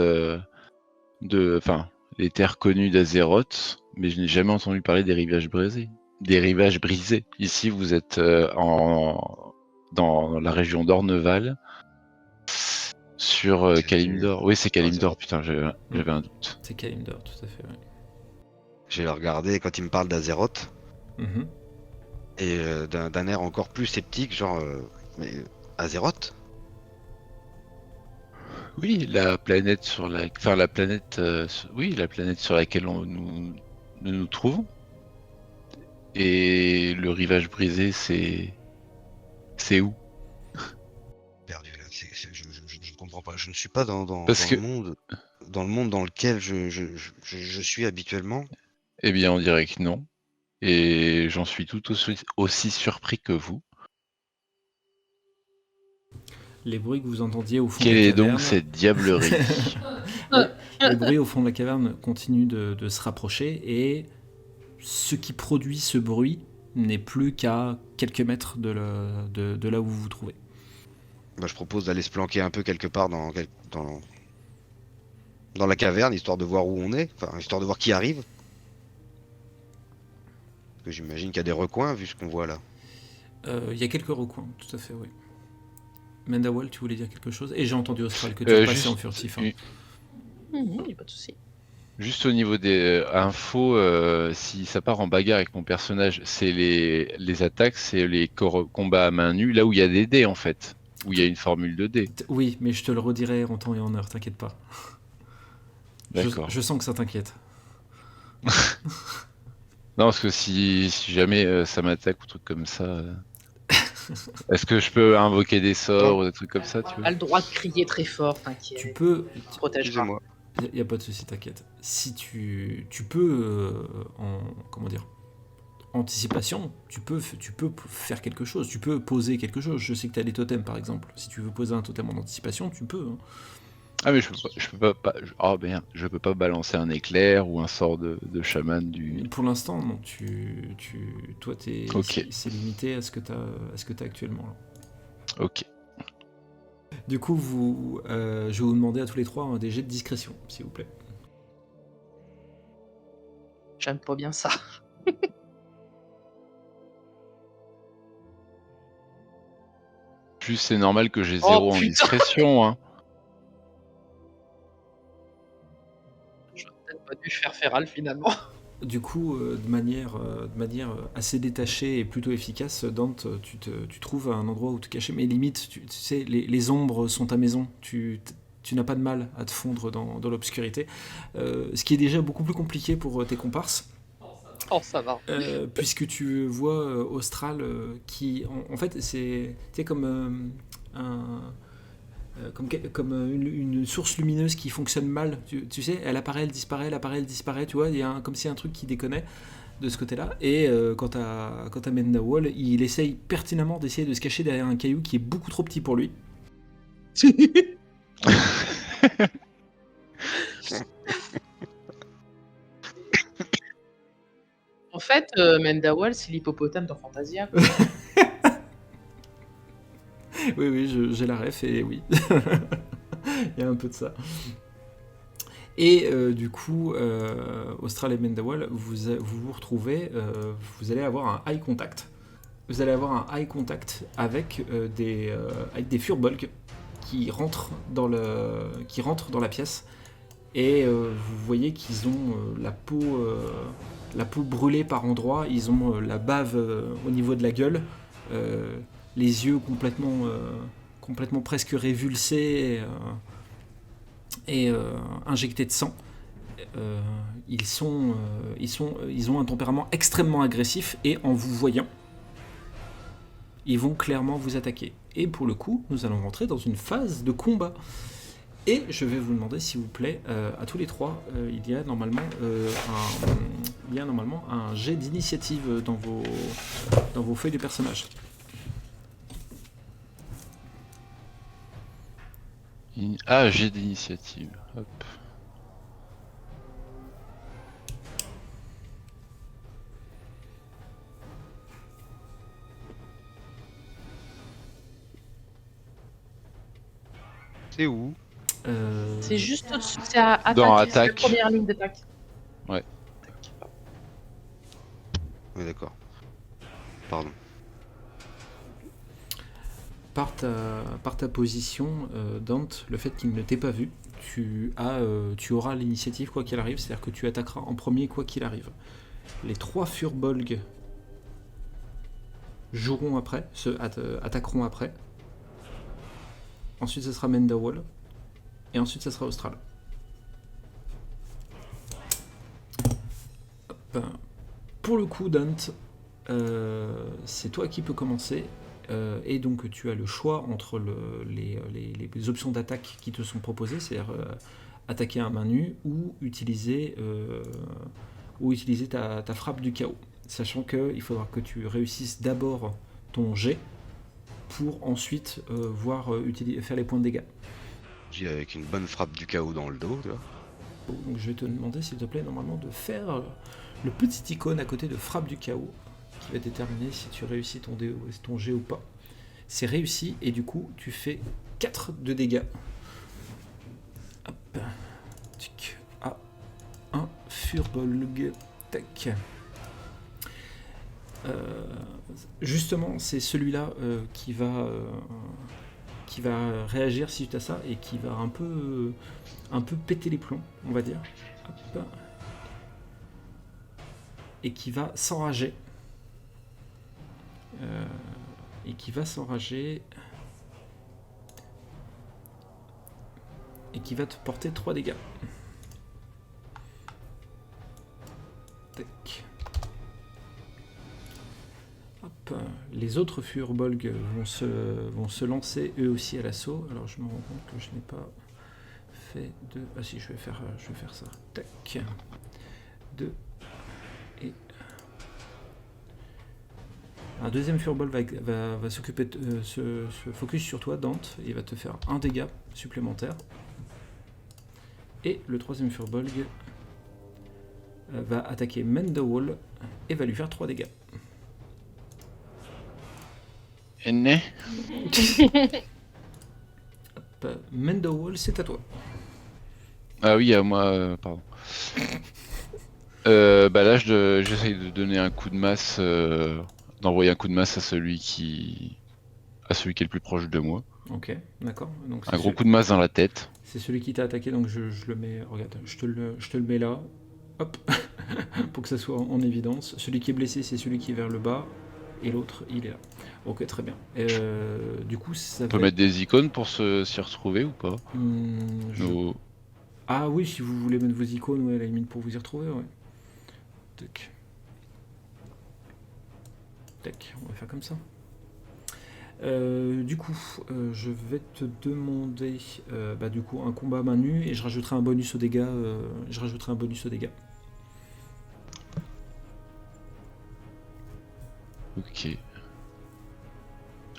Speaker 3: enfin les terres connues d'Azeroth, mais je n'ai jamais entendu parler des rivages brisés. Des rivages brisés. Ici, vous êtes dans la région d'Orneval, sur Kalimdor. Oui, c'est Kalimdor.
Speaker 2: Azeroth.
Speaker 3: Putain, j'avais un doute.
Speaker 1: C'est Kalimdor, tout à fait. Ouais.
Speaker 2: J'ai regardé quand il me parle d'Azeroth
Speaker 1: Mhm.
Speaker 2: et d'un air encore plus sceptique, genre mais Azeroth?
Speaker 3: Oui, la planète sur la, enfin la planète, oui, la planète sur laquelle nous nous trouvons. Et le rivage brisé, c'est où?
Speaker 2: Perdu là. Je ne comprends pas. Je ne suis pas
Speaker 3: Parce
Speaker 2: dans
Speaker 3: que,
Speaker 2: le monde dans lequel je suis habituellement.
Speaker 3: eh bien, on dirait que non. Et j'en suis tout aussi surpris que vous.
Speaker 1: Les bruits que vous entendiez au fond
Speaker 3: Quelle
Speaker 1: de la
Speaker 3: est donc
Speaker 1: caverne.
Speaker 3: cette diablerie?
Speaker 1: Les bruits au fond de la caverne continuent de se rapprocher et ce qui produit ce bruit n'est plus qu'à quelques mètres de là où vous vous trouvez.
Speaker 2: Bah, je propose d'aller se planquer un peu quelque part dans la caverne, histoire de voir où on est, enfin histoire de voir qui arrive. Parce que j'imagine qu'il y a des recoins vu ce qu'on voit là.
Speaker 1: Il y a quelques recoins, tout à fait, oui. Mendawal, tu voulais dire quelque chose? Et j'ai entendu Austral que tu
Speaker 3: Euh,
Speaker 1: repassais
Speaker 3: juste,
Speaker 1: en furtif. Hein.
Speaker 4: Y a pas de souci.
Speaker 3: juste au niveau des infos, si ça part en bagarre avec mon personnage, c'est les attaques, c'est les combats à main nue, là où il y a des dés en fait, où il y a une formule de dés.
Speaker 1: Oui, mais je te le redirai en temps et en heure, t'inquiète pas.
Speaker 3: D'accord.
Speaker 1: Je sens que ça t'inquiète.
Speaker 3: Non, parce que si jamais ça m'attaque ou truc comme ça, est-ce que je peux invoquer des sorts ou des trucs comme ça, tu
Speaker 4: T'as
Speaker 3: vois?
Speaker 4: le droit de crier très fort,
Speaker 1: Tu
Speaker 4: t'inquiète.
Speaker 1: peux...
Speaker 4: Tu te protégera.
Speaker 2: Excusez-moi.
Speaker 1: Il n'y a pas de souci, t'inquiète. Si tu peux, comment dire, anticipation, tu peux faire quelque chose, tu peux poser quelque chose. Je sais que tu as des totems par exemple. Si tu veux poser un totem en anticipation, tu peux. Hein.
Speaker 3: Ah mais je peux oh merde, je peux pas balancer un éclair ou un sort de chaman du.
Speaker 1: Pour l'instant, non. Toi,
Speaker 3: Ok.
Speaker 1: c'est limité à ce que tu as actuellement. Là.
Speaker 3: Ok.
Speaker 1: Du coup, je vais vous demander à tous les trois des jets de discrétion, s'il vous plaît.
Speaker 4: J'aime pas bien ça.
Speaker 3: Plus c'est normal que j'ai
Speaker 4: Oh,
Speaker 3: 0 en
Speaker 4: putain.
Speaker 3: discrétion, hein.
Speaker 4: J'aurais peut-être pas dû faire Feral finalement.
Speaker 1: Du coup, de manière assez détachée et plutôt efficace, Dante, tu trouves un endroit où te cacher, mais limite, tu sais, les ombres sont ta maison, tu n'as pas de mal à te fondre dans l'obscurité, ce qui est déjà beaucoup plus compliqué pour tes comparses,
Speaker 4: Oh, ça va.
Speaker 1: puisque tu vois Austral qui, en fait, c'est comme comme une source lumineuse qui fonctionne mal. Tu sais, elle apparaît, elle disparaît, tu vois, il y a comme s'il y a un truc qui déconnait de ce côté-là. Et quant à Mendawal, il essaye pertinemment d'essayer de se cacher derrière un caillou qui est beaucoup trop petit pour lui.
Speaker 4: En fait, Mendawal, c'est l'hippopotame dans Fantasia. quoi.
Speaker 1: Oui, j'ai la ref et oui. Il y a un peu de ça. Et du coup, Austral et Mendawal, vous retrouvez, vous allez avoir un eye contact. Vous allez avoir un eye contact avec des furbolgs qui rentrent dans la pièce. Et vous voyez qu'ils ont la peau brûlée par endroits, ils ont la bave au niveau de la gueule, les yeux complètement presque révulsés et injectés de sang. Ils ont un tempérament extrêmement agressif et en vous voyant, ils vont clairement vous attaquer. Et pour le coup, nous allons rentrer dans une phase de combat. Et je vais vous demander, s'il vous plaît, à tous les trois, il y a normalement un jet d'initiative dans vos feuilles de personnage.
Speaker 3: Ah, j'ai d'initiative. Hop.
Speaker 2: C'est où?
Speaker 4: C'est juste au-dessus, c'est à attaque.
Speaker 3: Dans
Speaker 4: C'est la
Speaker 3: attaque.
Speaker 4: première ligne d'attaque.
Speaker 3: Ouais.
Speaker 2: Ouais, d'accord. Pardon.
Speaker 1: Par ta position, Dante, le fait qu'il ne t'ait pas vu, tu auras l'initiative quoi qu'il arrive, c'est-à-dire que tu attaqueras en premier quoi qu'il arrive. Les 3 Furbolg joueront après, attaqueront après. Ensuite, ce sera Mendawall. Et ensuite, ce sera Austral. Hop. Pour le coup, Dante, c'est toi qui peux commencer. Et donc tu as le choix entre les options d'attaque qui te sont proposées, c'est-à-dire attaquer à main nue ou utiliser ta frappe du chaos. Sachant qu'il faudra que tu réussisses d'abord ton jet pour ensuite faire les points de dégâts.
Speaker 2: J'ai avec une bonne frappe du chaos dans le dos, tu vois.
Speaker 1: Donc je vais te demander s'il te plaît normalement de faire le petit icône à côté de frappe du chaos qui va déterminer si tu réussis ton jet ou pas. C'est réussi et du coup tu fais 4 de dégâts. Hop. Tic. Ah. Un Furbolg. Tac. Justement c'est celui-là qui va réagir suite à ça et qui va un peu péter les plombs, on va dire. Hop. Et qui va s'enrager. Et qui va te porter 3 dégâts. Tac. Hop. Les autres Furbolg vont se lancer eux aussi à l'assaut. Alors je me rends compte que je n'ai pas fait de... Ah si, je vais faire ça. Tac. 2 et... Un deuxième Furball va s'occuper se focus sur toi, Dante, et il va te faire un dégât supplémentaire. Et le troisième Furbolg va attaquer Mendawall et va lui faire 3 dégâts.
Speaker 3: Né.
Speaker 1: Mendawall, c'est à toi.
Speaker 3: Ah oui, à moi, pardon. Là, j'essaye de donner un coup de masse, d'envoyer un coup de masse à celui qui est le plus proche de moi.
Speaker 1: Ok, d'accord. Donc
Speaker 3: Un gros coup de masse dans la tête.
Speaker 1: c'est celui qui t'a attaqué, donc je le mets. Regarde, je te le mets là. Hop, pour que ça soit en évidence. Celui qui est blessé, c'est celui qui est vers le bas, et l'autre, il est là. Ok, très bien. Du coup, ça
Speaker 3: On peut mettre des icônes pour s'y retrouver ou pas?
Speaker 1: Ah oui, si vous voulez mettre vos icônes, ouais, à la limite pour vous y retrouver, ouais. Tac. Tac, on va faire comme ça. Du coup, je vais te demander du coup un combat à main nue et je rajouterai un bonus aux dégâts.
Speaker 3: Ok.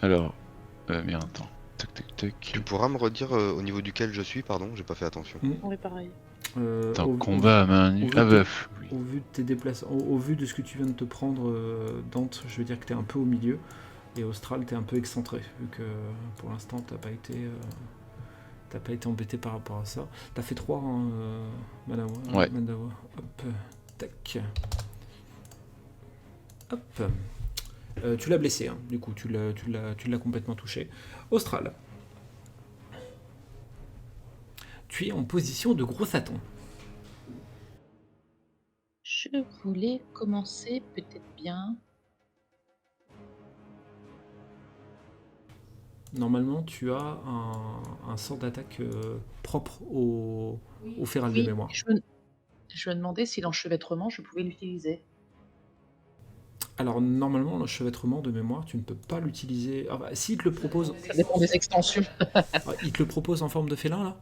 Speaker 3: Alors, merde, attends. Tac, tac, tac.
Speaker 2: Tu pourras me redire au niveau duquel je suis, pardon, j'ai pas fait attention.
Speaker 4: Oui, pareil.
Speaker 3: Combat à main nue. Ah bah, oui.
Speaker 1: Au vu de tes déplacements, au vu de ce que tu viens de te prendre, Dante, je veux dire que t'es un peu au milieu. Et Austral, t'es un peu excentré, vu que pour l'instant, t'as pas été embêté par rapport à ça. T'as fait 3, hein, Manawa.
Speaker 3: Ouais.
Speaker 1: Mandawa. Hop, tac. Hop. Tu l'as blessé, hein. Du coup, tu l'as complètement touché. Austral. Tu es en position de gros Satan.
Speaker 4: Je voulais commencer peut-être bien.
Speaker 1: Normalement, tu as un sort d'attaque propre au féral de mémoire.
Speaker 4: Je me demandais si l'enchevêtrement, je pouvais l'utiliser.
Speaker 1: Alors, normalement, l'enchevêtrement de mémoire, tu ne peux pas l'utiliser. Ah bah, s'il te le propose.
Speaker 4: Ça dépend des extensions.
Speaker 1: Il te le propose en forme de félin, là.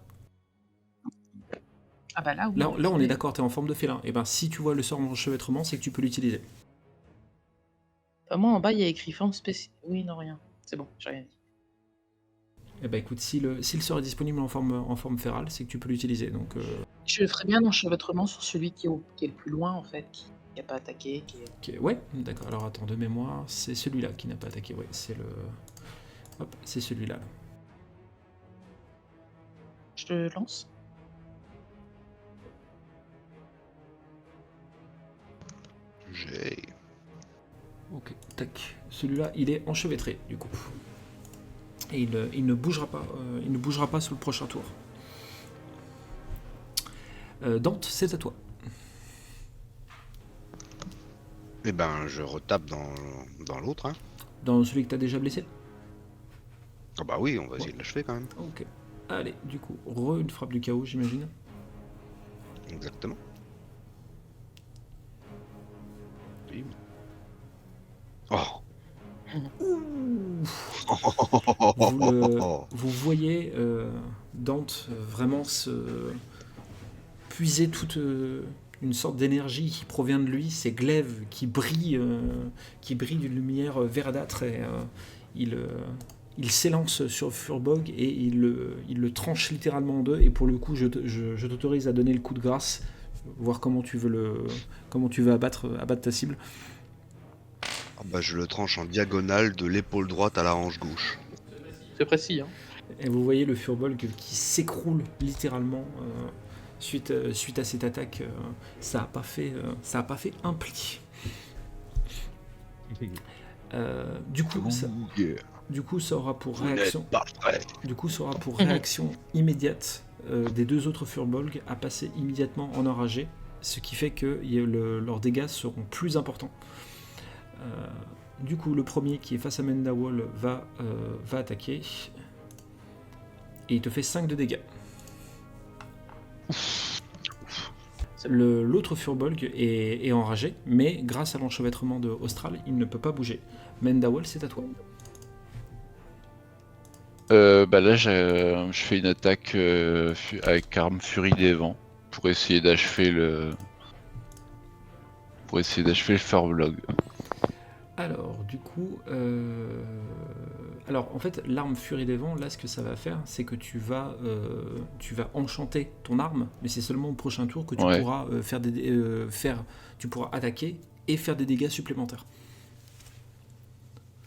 Speaker 4: Ah bah là, oui.
Speaker 1: Là, on est d'accord, t'es en forme de félin. Et ben, si tu vois le sort d'enchevêtrement, c'est que tu peux l'utiliser.
Speaker 4: Enfin, moi, en bas, il y a écrit forme spéciale. Oui, non, rien. C'est bon, j'ai rien dit.
Speaker 1: Eh ben, écoute, si le sort est disponible en forme férale, c'est que tu peux l'utiliser. Donc,
Speaker 4: Je ferais bien l'enchevêtrement sur celui qui est le plus loin, en fait, qui n'a pas attaqué.
Speaker 1: ok, ouais, d'accord. Alors, attends, de mémoire, c'est celui-là qui n'a pas attaqué. Ouais, c'est le. Hop, c'est celui-là.
Speaker 4: je te lance.
Speaker 2: J'ai.
Speaker 1: Ok, tac. Celui-là, il est enchevêtré, du coup. Et il ne bougera pas sur le prochain tour. Dante, c'est à toi.
Speaker 2: Eh ben, je retape dans l'autre. Hein.
Speaker 1: Dans celui que t'as déjà blessé.
Speaker 2: Ah bah oui, on va essayer de l'achever quand même.
Speaker 1: Ok. Allez, du coup, une frappe du chaos, j'imagine.
Speaker 2: Exactement. Bim. Oh.
Speaker 1: Vous voyez Dante vraiment se puiser toute une sorte d'énergie qui provient de lui, ses glaives qui brillent d'une lumière verdâtre et il s'élance sur Furbolg et il le tranche littéralement en deux. Et pour le coup, je t'autorise à donner le coup de grâce, voir comment tu veux abattre ta cible.
Speaker 2: Ah bah, je le tranche en diagonale de l'épaule droite à la hanche gauche.
Speaker 4: C'est précis, hein.
Speaker 1: Et vous voyez le Furbolg qui s'écroule littéralement suite à cette attaque. Ça a pas fait un pli. Du coup, ça aura pour réaction. Du coup, ça aura pour réaction immédiate des deux autres Furbolg à passer immédiatement en enragé, ce qui fait que leurs dégâts seront plus importants. Du coup, le premier qui est face à Mendawal va attaquer. Et il te fait 5 de dégâts. L'autre Furbolg est enragé, mais grâce à l'enchevêtrement de Austral, il ne peut pas bouger. Mendawal, c'est à toi.
Speaker 3: Bah là, je fais une attaque avec arme Furie des Vents pour essayer d'achever le Furbolg.
Speaker 1: Alors, du coup, en fait, l'arme Furie des Vents, là, ce que ça va faire, c'est que tu vas enchanter ton arme, mais c'est seulement au prochain tour que tu pourras tu pourras attaquer et faire des dégâts supplémentaires.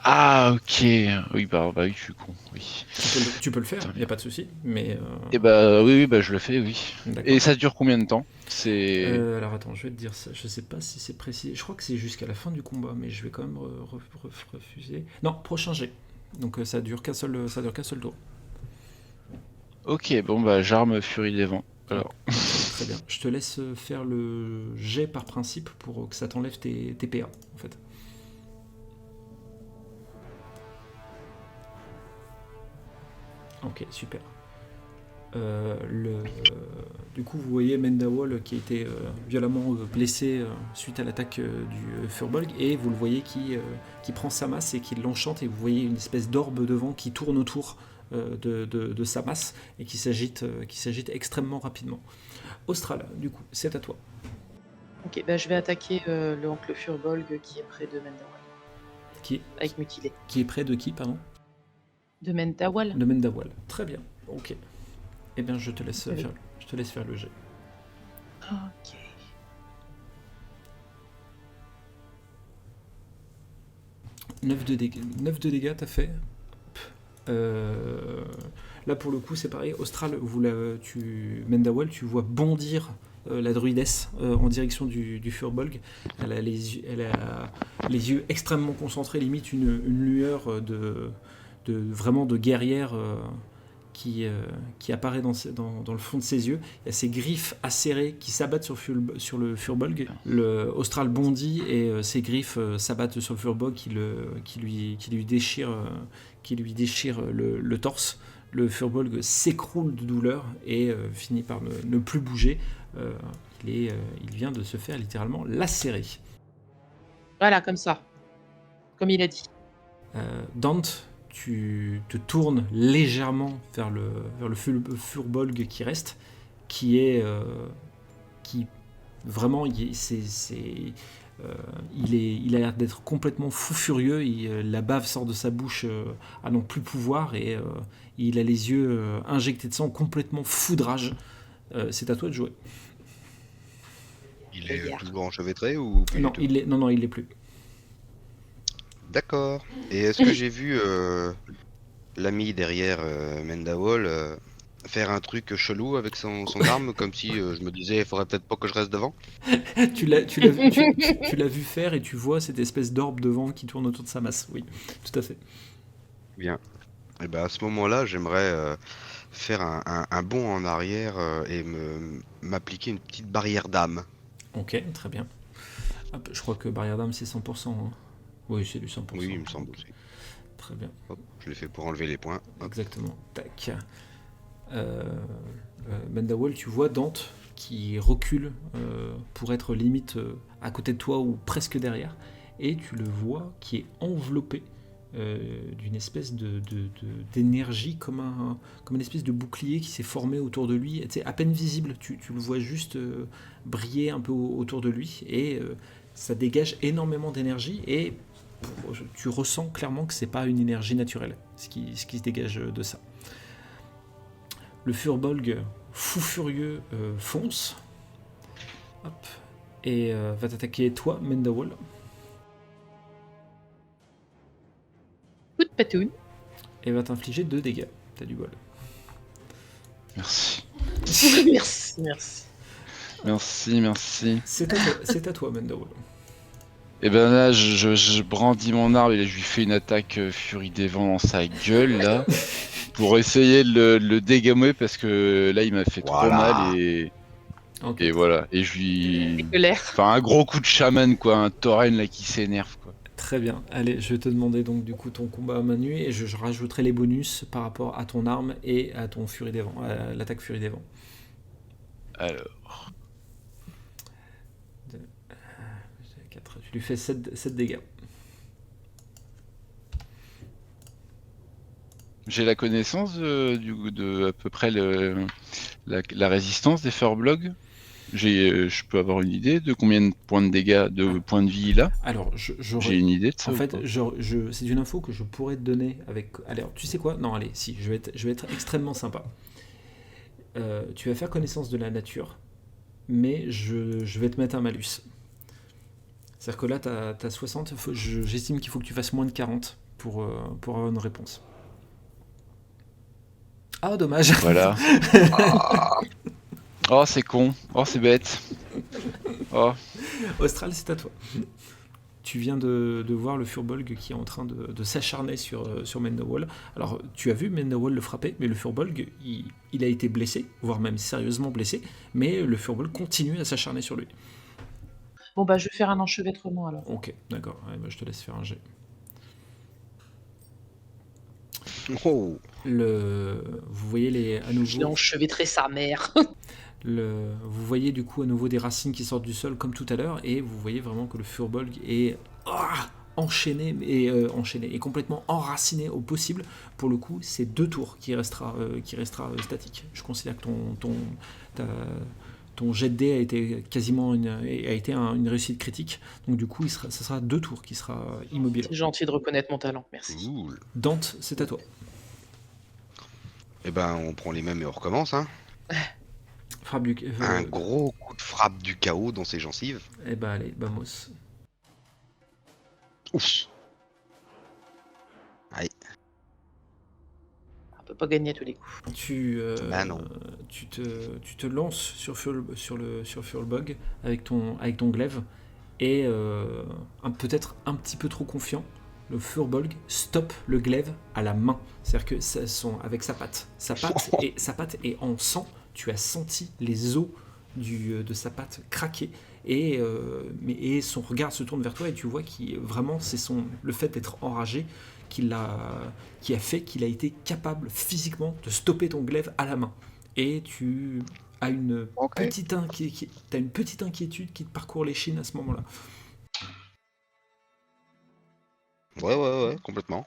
Speaker 3: Ah, ok. Oui, bah oui, je suis con. Oui.
Speaker 1: Tu peux le faire, il n'y a pas de souci, mais.
Speaker 3: Et bah oui, bah je le fais, oui.
Speaker 1: D'accord.
Speaker 3: Et ça dure combien de temps?
Speaker 1: Alors attends, je vais te dire ça. Je sais pas si c'est précis. Je crois que c'est jusqu'à la fin du combat, mais je vais quand même refuser. Non, prochain jet. Donc ça dure qu'un seul tour.
Speaker 3: Ok, bon bah j'arme Furie des Vents. Alors.
Speaker 1: Très bien. Je te laisse faire le jet par principe pour que ça t'enlève tes PA en fait. Ok, super. Du coup, vous voyez Mendawal qui a été violemment blessé suite à l'attaque du Furbolg, et vous le voyez qui prend sa masse et qui l'enchante, et vous voyez une espèce d'orbe de vent qui tourne autour de sa masse et qui s'agite extrêmement rapidement. Austral, du coup, c'est à toi.
Speaker 4: Ok, bah je vais attaquer l'oncle Furbolg qui est près de Mendawal. Avec mutilé.
Speaker 1: Qui est près de qui, pardon?
Speaker 4: De Mendawal.
Speaker 1: De Mendawal. Très bien. Ok. Eh bien, je te laisse faire le jet.
Speaker 4: Ok.
Speaker 1: Neuf de dégâts, t'as fait. Là, pour le coup, c'est pareil. Austral, Mendawal, tu vois bondir la druidesse en direction du Furbolg. Elle a les yeux extrêmement concentrés, limite une lueur vraiment de guerrière qui apparaît dans le fond de ses yeux. Il y a ses griffes acérées qui s'abattent sur le Furbolg. Le Austral bondit et ses griffes s'abattent sur le Furbolg qui lui déchire le torse. Le Furbolg s'écroule de douleur et finit par ne plus bouger. Il vient de se faire littéralement lacérer.
Speaker 4: Voilà, comme ça. Comme il a dit.
Speaker 1: Dante, tu te tournes légèrement vers le Furbolg qui reste, qui vraiment il a l'air d'être complètement fou furieux. La bave sort de sa bouche à n'en plus pouvoir, et il a les yeux injectés de sang, complètement fou de rage. C'est à toi de jouer.
Speaker 2: Il est toujours enchevêtré ou plus?
Speaker 1: Non, il l'est plus.
Speaker 2: D'accord. Et est-ce que j'ai vu l'ami derrière Mendawal faire un truc chelou avec son arme, comme si je me disais, il faudrait peut-être pas que je reste devant.
Speaker 1: Tu l'as vu faire et tu vois cette espèce d'orbe de vent qui tourne autour de sa masse. Oui, tout à fait.
Speaker 2: Bien. Et ben à ce moment-là, j'aimerais faire un bond en arrière et m'appliquer une petite barrière d'âme.
Speaker 1: Ok, très bien. Hop, je crois que barrière d'âme c'est 100%. Hein. Oui, c'est du 100%.
Speaker 2: Oui, il me semble aussi.
Speaker 1: Très bien,
Speaker 2: Hop, je l'ai fait pour enlever les points. Hop.
Speaker 1: exactement. Tac. Mendawal, tu vois Dante qui recule pour être limite à côté de toi ou presque derrière, et tu le vois qui est enveloppé d'une espèce d'énergie comme une espèce de bouclier qui s'est formé autour de lui. C'est à peine visible, tu le vois juste briller un peu autour de lui, et ça dégage énormément d'énergie, et tu ressens clairement que c'est pas une énergie naturelle ce qui se dégage de ça. Le Furbolg, fou furieux, fonce. Hop. Et va t'attaquer toi, Mendawal.
Speaker 4: Coup de patoune.
Speaker 1: Et va t'infliger 2 dégâts. T'as du bol.
Speaker 3: Merci.
Speaker 4: Merci.
Speaker 1: C'est à toi, Mendawal.
Speaker 3: Et ben là, je brandis mon arme et là, je lui fais une attaque Furie des Vents dans sa gueule, là, pour essayer de le dégommer, parce que là, il m'a fait trop mal, et
Speaker 1: Okay.
Speaker 3: voilà. Et je lui...
Speaker 4: L'air.
Speaker 3: Enfin, un gros coup de chaman, quoi, un tauren, là, qui s'énerve, quoi.
Speaker 1: Très bien. Allez, je vais te demander donc du coup ton combat à main nue, et je rajouterai les bonus par rapport à ton arme et à ton Furie des Vents, à l'attaque Furie des Vents.
Speaker 3: Alors...
Speaker 1: 4. Tu lui fais 7 dégâts.
Speaker 3: J'ai la connaissance de à peu près la résistance des Furbolg. Je peux avoir une idée de combien de points de dégâts, de points de vie il a.
Speaker 1: Alors,
Speaker 3: j'ai une idée de ça.
Speaker 1: En fait, c'est une info que je pourrais te donner avec. Alors, tu sais quoi? Non, allez, si, je vais être extrêmement sympa. Tu vas faire connaissance de la nature, mais je vais te mettre un malus. C'est-à-dire que là, t'as 60, j'estime qu'il faut que tu fasses moins de 40 pour avoir une réponse. Ah, dommage.
Speaker 3: Voilà. Oh, c'est con. Oh, c'est bête. Oh.
Speaker 1: Austral, c'est à toi. Tu viens de voir le Furbolg qui est en train de s'acharner sur Mendawal. Alors, tu as vu Mendawal le frapper, mais le Furbolg, il a été blessé, voire même sérieusement blessé, mais le Furbolg continue à s'acharner sur lui.
Speaker 4: Bon, bah, je vais faire un enchevêtrement alors.
Speaker 1: Ok, d'accord. Ouais, bah, je te laisse faire un jet.
Speaker 2: Oh.
Speaker 1: Vous voyez à nouveau.
Speaker 4: Je l'ai enchevêtré sa mère.
Speaker 1: Vous voyez du coup à nouveau des racines qui sortent du sol comme tout à l'heure, et vous voyez vraiment que le Furbolg est enchaîné et complètement enraciné au possible. Pour le coup, c'est 2 tours qui restera statique. Je considère que ton jet de dés a été quasiment une réussite critique. Donc du coup, ça sera 2 tours qui sera immobile.
Speaker 4: C'est gentil de reconnaître mon talent, merci.
Speaker 2: Cool.
Speaker 1: Dante, c'est à toi.
Speaker 2: Eh ben, on prend les mêmes et on recommence, hein. Un gros coup de frappe du chaos dans ses gencives.
Speaker 1: Eh ben allez, vamos.
Speaker 2: Ouf. Aïe.
Speaker 4: On peut pas gagner à tous les coups.
Speaker 2: Non.
Speaker 1: Tu te lances sur Furbolg avec ton glaive, et peut-être un petit peu trop confiant, le Furbolg stoppe le glaive à la main. C'est-à-dire que avec sa patte est en sang. Tu as senti les os de sa patte craquer, et son regard se tourne vers toi, et tu vois que vraiment c'est le fait d'être enragé qui a fait qu'il a été capable physiquement de stopper ton glaive à la main. Et tu as une petite inquiétude qui te parcourt l'échine à ce moment-là.
Speaker 2: Ouais, complètement.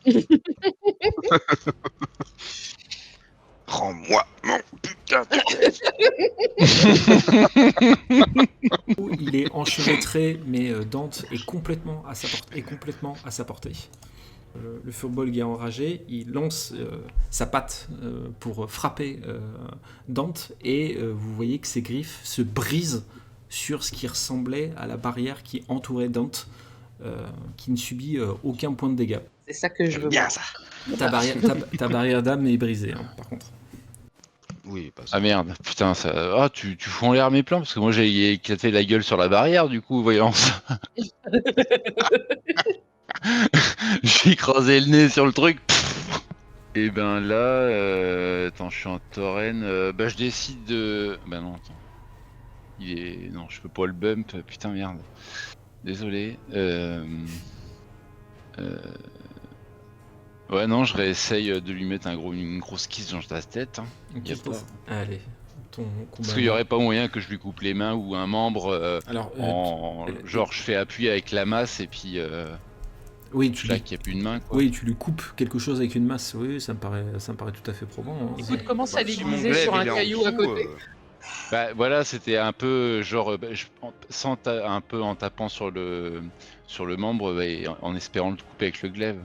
Speaker 2: Rends-moi mon putain de...
Speaker 1: Il est enchevêtré, mais Dante est complètement à sa portée. Le Furbolg est enragé, il lance sa patte pour frapper Dante, et vous voyez que ses griffes se brisent sur ce qui ressemblait à la barrière qui entourait Dante, qui ne subit aucun point de dégâts.
Speaker 4: C'est ça que je veux
Speaker 2: bien
Speaker 4: voir.
Speaker 2: ça.
Speaker 1: Ta barrière d'âme est brisée, hein, par contre.
Speaker 2: Oui, pas ça.
Speaker 3: Ah merde, putain, ça. Ah, tu fous en l'air mes plans parce que moi j'ai éclaté la gueule sur la barrière, du coup, voyons ça. J'ai écrasé le nez sur le truc. Et ben là, attends, je suis en tauren. Bah, je décide de. Bah non, attends. Non, je peux pas le bump. Putain, merde. Désolé. Ouais, non, je réessaye de lui mettre une grosse kiss dans la tête. Hein.
Speaker 1: Ok,
Speaker 3: Y a pas.
Speaker 1: Allez, ton combat.
Speaker 3: Parce qu'il y aurait pas moyen que je lui coupe les mains ou un membre
Speaker 1: Alors,
Speaker 3: genre je fais appui avec la masse et puis
Speaker 1: oui, tu
Speaker 3: là
Speaker 1: lui...
Speaker 3: qu'il n'y a plus de main quoi.
Speaker 1: oui, tu lui coupes quelque chose avec une masse. Oui, ça me paraît tout à fait probant. Hein.
Speaker 4: Écoute, commence à
Speaker 2: Si mon
Speaker 4: l'aiguiser
Speaker 2: glaive,
Speaker 4: sur un
Speaker 2: il est en
Speaker 4: caillou à
Speaker 2: dessous,
Speaker 4: côté.
Speaker 3: Bah voilà, c'était un peu genre un peu en tapant sur le membre et en espérant le couper avec le glaive.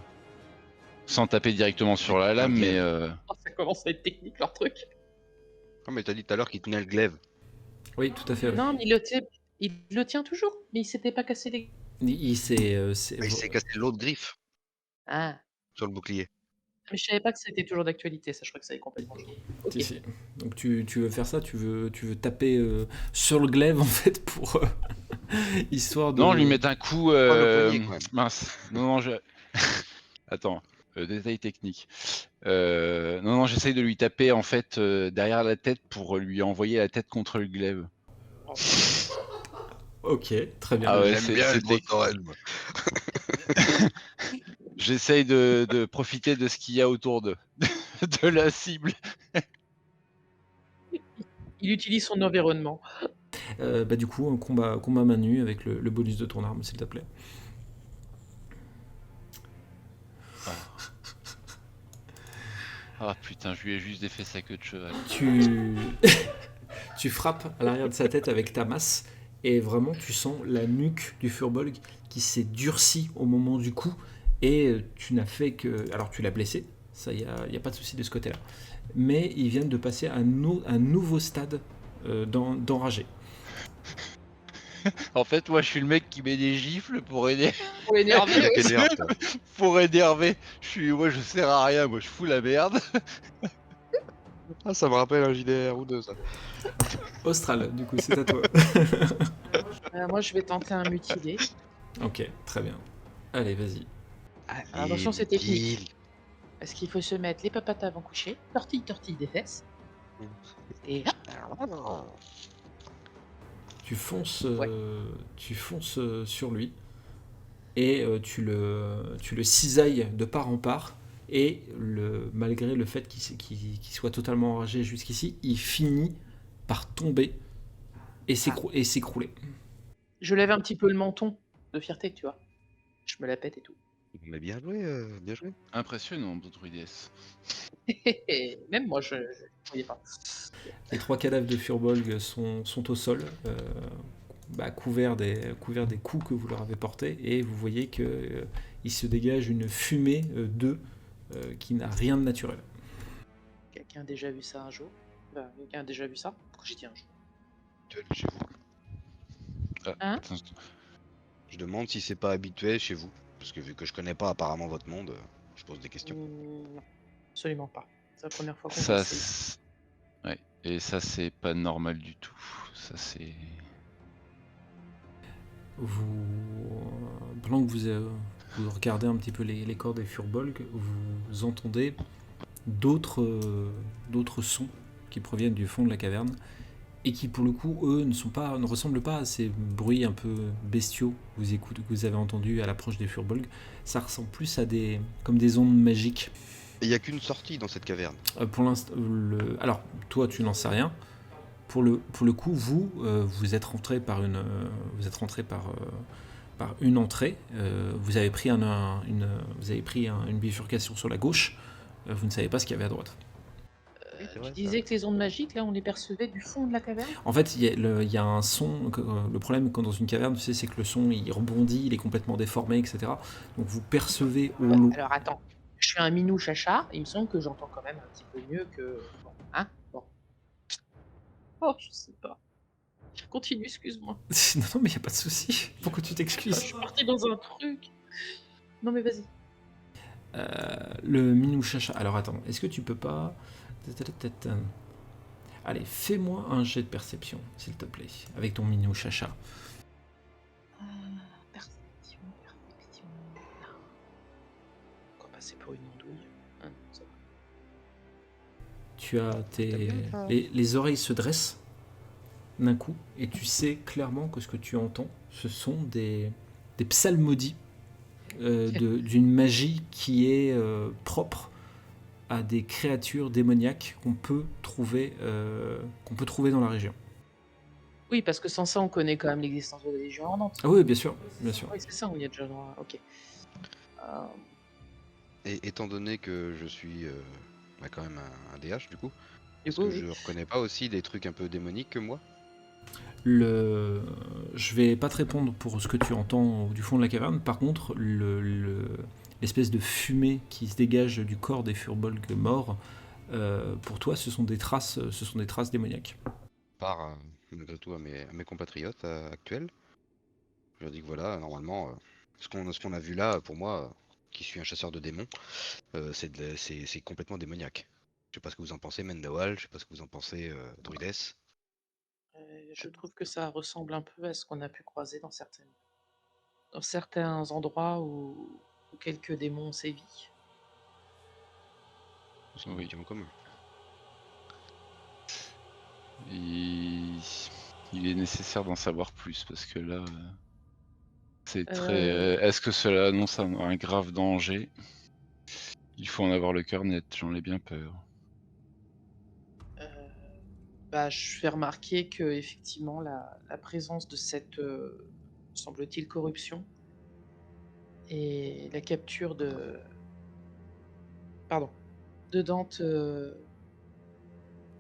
Speaker 3: Sans taper directement sur la lame, mais
Speaker 4: Oh, ça commence à être technique leur truc.
Speaker 2: Non, mais t'as dit tout à l'heure qu'il tenait le glaive.
Speaker 1: Oui, tout à fait. Ouais.
Speaker 4: Non, mais il le tient toujours, mais il s'était pas cassé les.
Speaker 1: Il s'est.
Speaker 2: Il s'est cassé l'autre griffe
Speaker 4: Ah,
Speaker 2: sur le bouclier.
Speaker 4: mais je savais pas que c'était toujours d'actualité, ça je crois que ça est complètement changé. Ok.
Speaker 1: Si, si. Donc tu veux faire ça, tu veux taper sur le glaive en fait pour histoire de.
Speaker 3: non, lui mettre un coup.
Speaker 2: le poignet, quand même.
Speaker 3: Mince. Non, je. Attends. Détail technique. Non, j'essaye de lui taper en fait derrière la tête pour lui envoyer la tête contre le glaive.
Speaker 1: Ok, très bien.
Speaker 3: Ah ouais,
Speaker 2: J'aime bien le mot tauren, moi.
Speaker 3: J'essaye de profiter de ce qu'il y a autour de la cible.
Speaker 4: Il utilise son environnement.
Speaker 1: Bah du coup, un combat main nue avec le bonus de ton arme, s'il te plaît.
Speaker 3: Ah putain, je lui ai juste défait sa queue de cheval.
Speaker 1: Tu frappes à l'arrière de sa tête avec ta masse et vraiment tu sens la nuque du Furbolg qui s'est durcie au moment du coup et tu n'as fait que... Alors tu l'as blessé, ça y a pas de souci de ce côté-là. Mais ils viennent de passer à un nouveau stade d'enragé.
Speaker 3: En fait, moi je suis le mec qui met des gifles pour aider.
Speaker 4: Pour l'énerver,
Speaker 2: Il a
Speaker 4: oui.
Speaker 2: quelle heure, toi
Speaker 3: Pour énerver. Moi je sers à rien, moi je fous la merde.
Speaker 2: Ah, ça me rappelle un JDR ou deux, ça.
Speaker 1: Austral, du coup, c'est à toi.
Speaker 4: Moi je vais tenter un mutilé.
Speaker 1: Ok, très bien. Allez, vas-y.
Speaker 4: Attention, c'est technique. Parce qu'il faut se mettre les papates avant coucher, tortille des fesses. Et
Speaker 1: Tu fonces,
Speaker 4: Ouais.
Speaker 1: sur lui et tu le cisailles de part en part et malgré le fait qu'il soit totalement enragé jusqu'ici, il finit par tomber et s'écrouler.
Speaker 4: je lève un petit peu le menton de fierté, tu vois. Je me la pète et tout.
Speaker 2: Mais bien joué, bien joué.
Speaker 3: Impressionnant, druides.
Speaker 4: Même moi, je ne croyais pas.
Speaker 1: Les 3 cadavres de Furbolg sont au sol, couverts des coups que vous leur avez portés, et vous voyez qu'il se dégage une fumée d'eux qui n'a rien de naturel.
Speaker 4: Quelqu'un a déjà vu ça un jour Quelqu'un a déjà vu ça Pourquoi j'ai dit un jour
Speaker 2: Chez vous.
Speaker 4: Hein
Speaker 3: Attends,
Speaker 2: Je demande si c'est pas habituel chez vous. Parce que vu que je connais pas apparemment votre monde, je pose des questions.
Speaker 4: Non, absolument pas. C'est la première fois qu'on
Speaker 3: ça,
Speaker 4: voit ça.
Speaker 3: ouais. Et ça c'est pas normal du tout. Ça c'est.
Speaker 1: Pendant que vous regardez un petit peu les corps des Furbolg, vous entendez d'autres sons qui proviennent du fond de la caverne et qui pour le coup eux ne ressemblent pas à ces bruits un peu bestiaux que vous avez entendus à l'approche des Furbolg. Ça ressemble plus à comme des ondes magiques.
Speaker 2: Et il y a qu'une sortie dans cette caverne.
Speaker 1: Pour l'instant, alors toi tu n'en sais rien. Pour le coup, vous êtes rentré par une entrée. Vous avez pris une bifurcation sur la gauche. Vous ne savez pas ce qu'il y avait à droite.
Speaker 4: Tu disais que les ondes magiques, là, on les percevait du fond de la caverne.
Speaker 1: En fait, il y a un son. Le problème quand dans une caverne, tu sais, c'est que le son il rebondit, il est complètement déformé, etc. Donc vous percevez au loin.
Speaker 4: Alors attends, je suis un minou chacha, il me semble que j'entends quand même un petit peu mieux que. Bon, hein bon. Oh, je sais pas. Continue, excuse-moi.
Speaker 1: Non, mais il n'y a pas de souci. Pourquoi tu
Speaker 4: Je
Speaker 1: t'excuses?
Speaker 4: suis partie dans un truc. Non, mais vas-y.
Speaker 1: Le minou chacha. Alors attends, est-ce que tu peux pas. Allez, fais-moi un jet de perception, s'il te plaît, avec ton minou chacha.
Speaker 4: Perception. On va passer pour une andouille. Ah, non, ça va.
Speaker 1: Tu as
Speaker 2: bien, ça.
Speaker 1: les oreilles se dressent d'un coup, et tu sais clairement que ce que tu entends, ce sont des psalmodies d'une magie qui est propre à des créatures démoniaques qu'on peut trouver dans la région.
Speaker 4: Oui, parce que sans ça, on connaît quand même l'existence de la Légion Ardente.
Speaker 1: Ah oui, bien sûr, bien sûr.
Speaker 4: Oui, c'est ça, on y a déjà droit. Ok.
Speaker 2: Et étant donné que je suis quand même un DH du coup,
Speaker 4: Du
Speaker 2: est-ce
Speaker 4: coup,
Speaker 2: que je reconnais pas aussi des trucs un peu démoniques que moi?
Speaker 1: Je vais pas te répondre pour ce que tu entends du fond de la caverne. Par contre, l'espèce de fumée qui se dégage du corps des furbolgs morts, pour toi, ce sont des traces démoniaques.
Speaker 2: Par malgré tout à mes compatriotes actuels. Je leur dis que voilà, normalement, ce qu'on a vu là, pour moi, qui suis un chasseur de démons, c'est complètement démoniaque. Je sais pas ce que vous en pensez, Mendawal, je sais pas ce que vous en pensez, Druides.
Speaker 4: je trouve que ça ressemble un peu à ce qu'on a pu croiser dans certains endroits où quelques démons sévissent.
Speaker 2: C'est une vision commune.
Speaker 3: Il est nécessaire d'en savoir plus parce que là, c'est très. Est-ce que cela annonce un grave danger? Il faut en avoir le cœur net, j'en ai bien peur.
Speaker 4: Je fais remarquer que effectivement la présence de cette, semble-t-il, corruption et la capture de Dante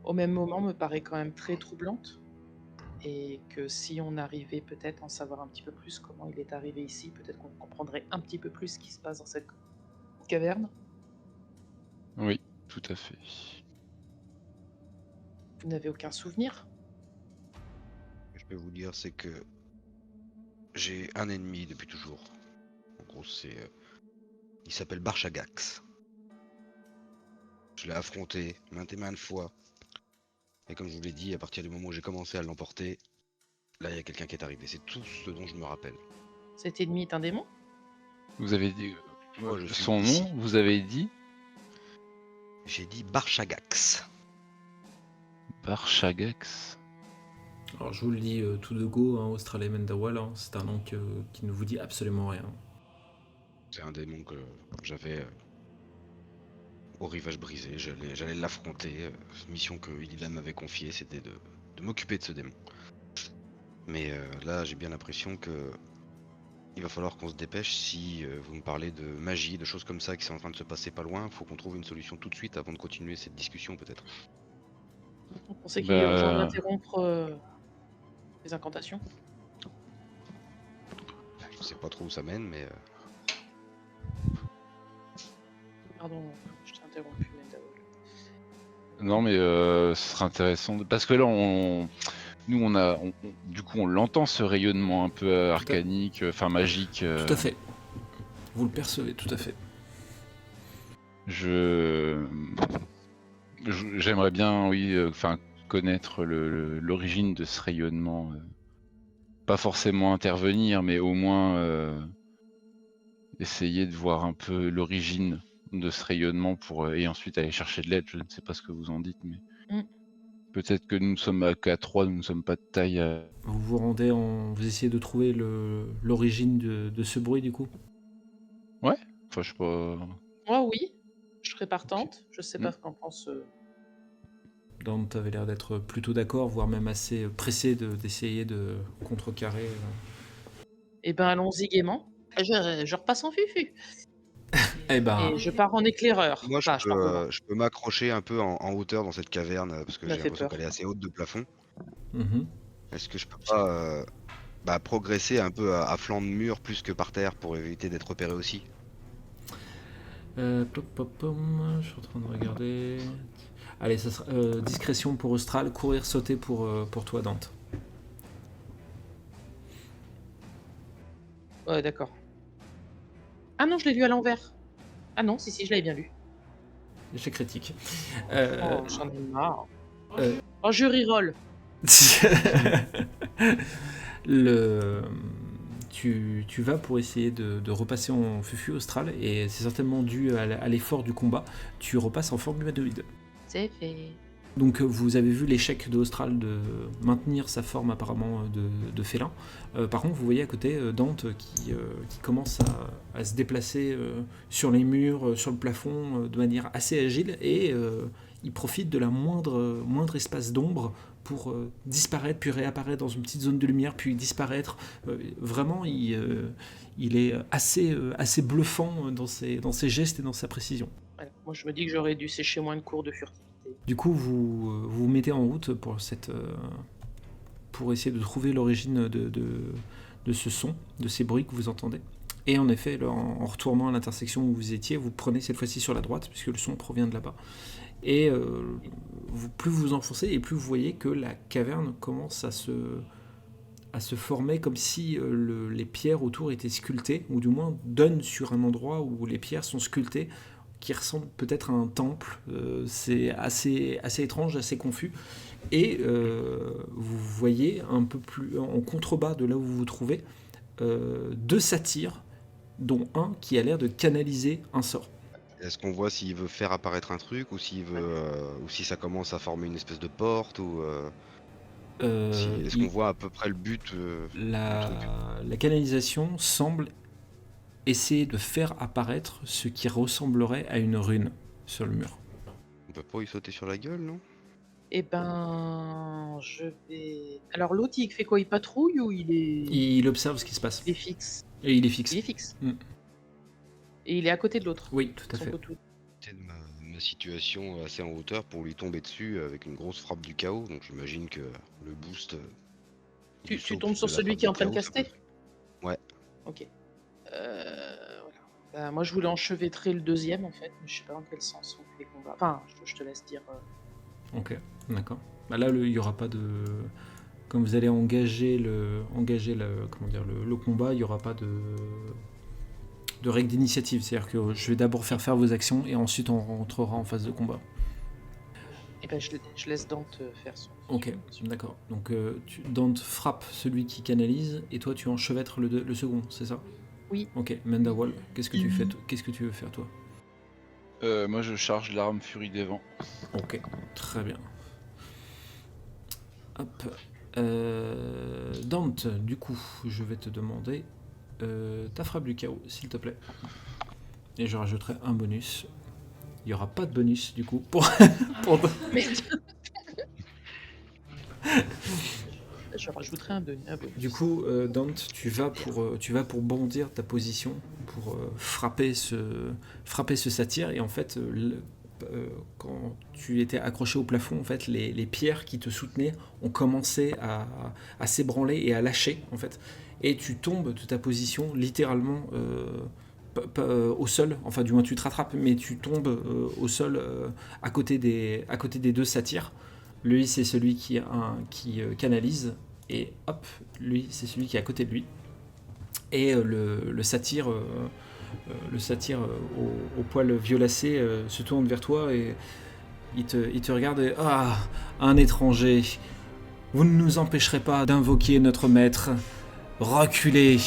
Speaker 4: au même moment me paraît quand même très troublante, et que si on arrivait peut-être à en savoir un petit peu plus comment il est arrivé ici, peut-être qu'on comprendrait un petit peu plus ce qui se passe dans cette caverne.
Speaker 3: Oui, tout à fait.
Speaker 4: Vous n'avez aucun souvenir?
Speaker 2: Ce que je peux vous dire, c'est que j'ai un ennemi depuis toujours. En gros, il s'appelle Barchagax. Je l'ai affronté maintes et maintes fois. Et comme je vous l'ai dit, à partir du moment où j'ai commencé à l'emporter, là, il y a quelqu'un qui est arrivé. C'est tout ce dont je me rappelle.
Speaker 4: Cet ennemi est un démon?
Speaker 3: Vous avez dit
Speaker 2: Moi, je suis
Speaker 3: son
Speaker 2: ici.
Speaker 3: nom, vous avez dit
Speaker 2: J'ai dit Barchagax.
Speaker 3: Barchagax.
Speaker 1: Alors je vous le dis tout de go, hein, Australia Mendawal, hein, c'est un nom qui ne vous dit absolument rien.
Speaker 2: C'est un démon que j'avais au rivage brisé. J'allais l'affronter. Mission que Illidan m'avait confiée, c'était de m'occuper de ce démon. Mais là, j'ai bien l'impression que il va falloir qu'on se dépêche. Si vous me parlez de magie, de choses comme ça qui sont en train de se passer pas loin, faut qu'on trouve une solution tout de suite avant de continuer cette discussion peut-être.
Speaker 4: Vous pensez qu'il est urgent d'interrompre les incantations?
Speaker 2: Je sais pas trop où ça mène, mais
Speaker 4: Pardon, je t'ai interrompu, Mendawal.
Speaker 3: Non, mais ce serait intéressant parce que là, nous, du coup, on l'entend ce rayonnement un peu arcanique, enfin magique.
Speaker 1: Tout à fait. Vous le percevez, tout à fait.
Speaker 3: J'aimerais bien, oui, connaître l'origine de ce rayonnement. Pas forcément intervenir, mais au moins essayer de voir un peu l'origine de ce rayonnement et ensuite aller chercher de l'aide. Je ne sais pas ce que vous en dites, mais peut-être que nous ne sommes qu'à 3, nous ne sommes pas de taille.
Speaker 1: Vous vous rendez vous essayez de trouver l'origine de ce bruit du coup?
Speaker 3: Ouais, enfin je sais pas.
Speaker 4: Moi, oui, je serais partante. Je sais pas ce qu'en pense.
Speaker 1: Dante avait l'air d'être plutôt d'accord, voire même assez pressé d'essayer de contrecarrer.
Speaker 4: Eh ben, allons-y gaiement. Je repasse en fufu.
Speaker 1: Eh ben,
Speaker 4: Et je pars en éclaireur.
Speaker 2: moi
Speaker 4: Enfin, je pars devant.
Speaker 2: je peux m'accrocher un peu en hauteur dans cette caverne parce que
Speaker 4: Ça
Speaker 2: j'ai
Speaker 4: fait
Speaker 2: l'impression
Speaker 4: peur.
Speaker 2: qu'elle est assez haute de plafond.
Speaker 1: mhm.
Speaker 2: Est-ce que je peux pas progresser un peu à flanc de mur plus que par terre pour éviter d'être repéré aussi?
Speaker 1: Je suis en train de regarder. Allez, ça sera discrétion pour Austral, courir, sauter pour toi, Dante.
Speaker 4: Ouais, d'accord. Ah non, je l'ai lu à l'envers. Ah non, si, je l'avais bien lu.
Speaker 1: Échec critique.
Speaker 4: Oh, j'en ai marre. Oh, Oh, je reroll.
Speaker 1: Tu vas pour essayer de repasser en fufu austral, et c'est certainement dû à l'effort du combat. Tu repasses en forme humanoïde.
Speaker 4: C'est fait.
Speaker 1: Donc vous avez vu l'échec de Austral de maintenir sa forme apparemment de félin. Par contre, vous voyez à côté Dante qui commence à se déplacer sur les murs, sur le plafond, de manière assez agile, et il profite de la moindre espace d'ombre pour disparaître, puis réapparaître dans une petite zone de lumière, puis disparaître. Vraiment, il est assez bluffant dans ses gestes et dans sa précision.
Speaker 4: Voilà. Moi, je me dis que j'aurais dû sécher moins de cours de furtivité.
Speaker 1: Du coup, vous vous mettez en route pour essayer de trouver l'origine de ce son, de ces bruits que vous entendez. Et en effet, en retournant à l'intersection où vous étiez, vous prenez cette fois-ci sur la droite, puisque le son provient de là-bas. Et plus vous enfoncez, et plus vous voyez que la caverne commence à se former, comme si les pierres autour étaient sculptées, ou du moins donnent sur un endroit où les pierres sont sculptées, qui ressemble peut-être à un temple. C'est assez étrange, assez confus. Et vous voyez un peu plus en contrebas de là où vous vous trouvez, 2 satyres, dont un qui a l'air de canaliser un sort.
Speaker 2: Est-ce qu'on voit s'il veut faire apparaître un truc ou s'il veut, ou si ça commence à former une espèce de porte ou est-ce qu'on voit à peu près le but du truc?
Speaker 1: La canalisation semble essayer de faire apparaître ce qui ressemblerait à une rune sur le mur.
Speaker 2: On peut pas y sauter sur la gueule, non?
Speaker 4: Eh ben, je vais... Alors, l'autre, il fait quoi? Il patrouille ou il est...
Speaker 1: Il observe ce qui se passe.
Speaker 4: Il est fixe.
Speaker 1: Et il est fixe.
Speaker 4: Il est fixe.
Speaker 1: Mm.
Speaker 4: Et il est à côté de l'autre.
Speaker 1: Oui, tout à
Speaker 4: Son
Speaker 1: fait.
Speaker 4: poteau.
Speaker 2: C'est de ma situation assez en hauteur pour lui tomber dessus avec une grosse frappe du chaos, donc j'imagine que le boost...
Speaker 4: Tu
Speaker 2: saut
Speaker 4: tombes
Speaker 2: plus
Speaker 4: sur
Speaker 2: de la
Speaker 4: celui
Speaker 2: frappe
Speaker 4: qui est en
Speaker 2: du
Speaker 4: train de
Speaker 2: chaos, ça
Speaker 4: caster?
Speaker 2: peut- Ouais.
Speaker 4: Ok. Voilà. Bah, moi, je voulais enchevêtrer le deuxième, en fait, mais je sais pas dans quel sens on fait les combats. Enfin, je te laisse dire...
Speaker 1: Ok, d'accord. Bah là, il n'y aura pas de... Comme vous allez engager le combat, il n'y aura pas de règle d'initiative. C'est-à-dire que je vais d'abord faire vos actions, et ensuite on rentrera en phase de combat.
Speaker 4: Eh ben, je laisse Dante faire son...
Speaker 1: Ok, d'accord. Donc Dante frappe celui qui canalise, et toi tu enchevêtres le second, c'est ça?
Speaker 4: Oui.
Speaker 1: Ok, Mendawal, qu'est-ce que tu fais? Qu'est-ce que tu veux faire, toi?
Speaker 3: Moi je charge l'arme Furie des Vents.
Speaker 1: Ok, très bien. Hop. Dante, du coup, je vais te demander ta frappe du chaos, s'il te plaît. Et je rajouterai un bonus. Il n'y aura pas de bonus, du coup, pour...
Speaker 4: Merde. Je rajouterai un bonus.
Speaker 1: Du coup, Dante, tu vas pour bondir ta position, pour frapper ce satyre, et en fait, quand tu étais accroché au plafond, en fait, les pierres qui te soutenaient ont commencé à s'ébranler et à lâcher, en fait, et tu tombes de ta position littéralement au sol, enfin du moins tu te rattrapes, mais tu tombes au sol à côté des 2 satyres. Lui, c'est celui qui canalise, et hop, lui, c'est celui qui est à côté de lui. Et le satyre au poil violacé se tourne vers toi, et il te regarde et... Ah, un étranger, vous ne nous empêcherez pas d'invoquer notre maître. Reculez.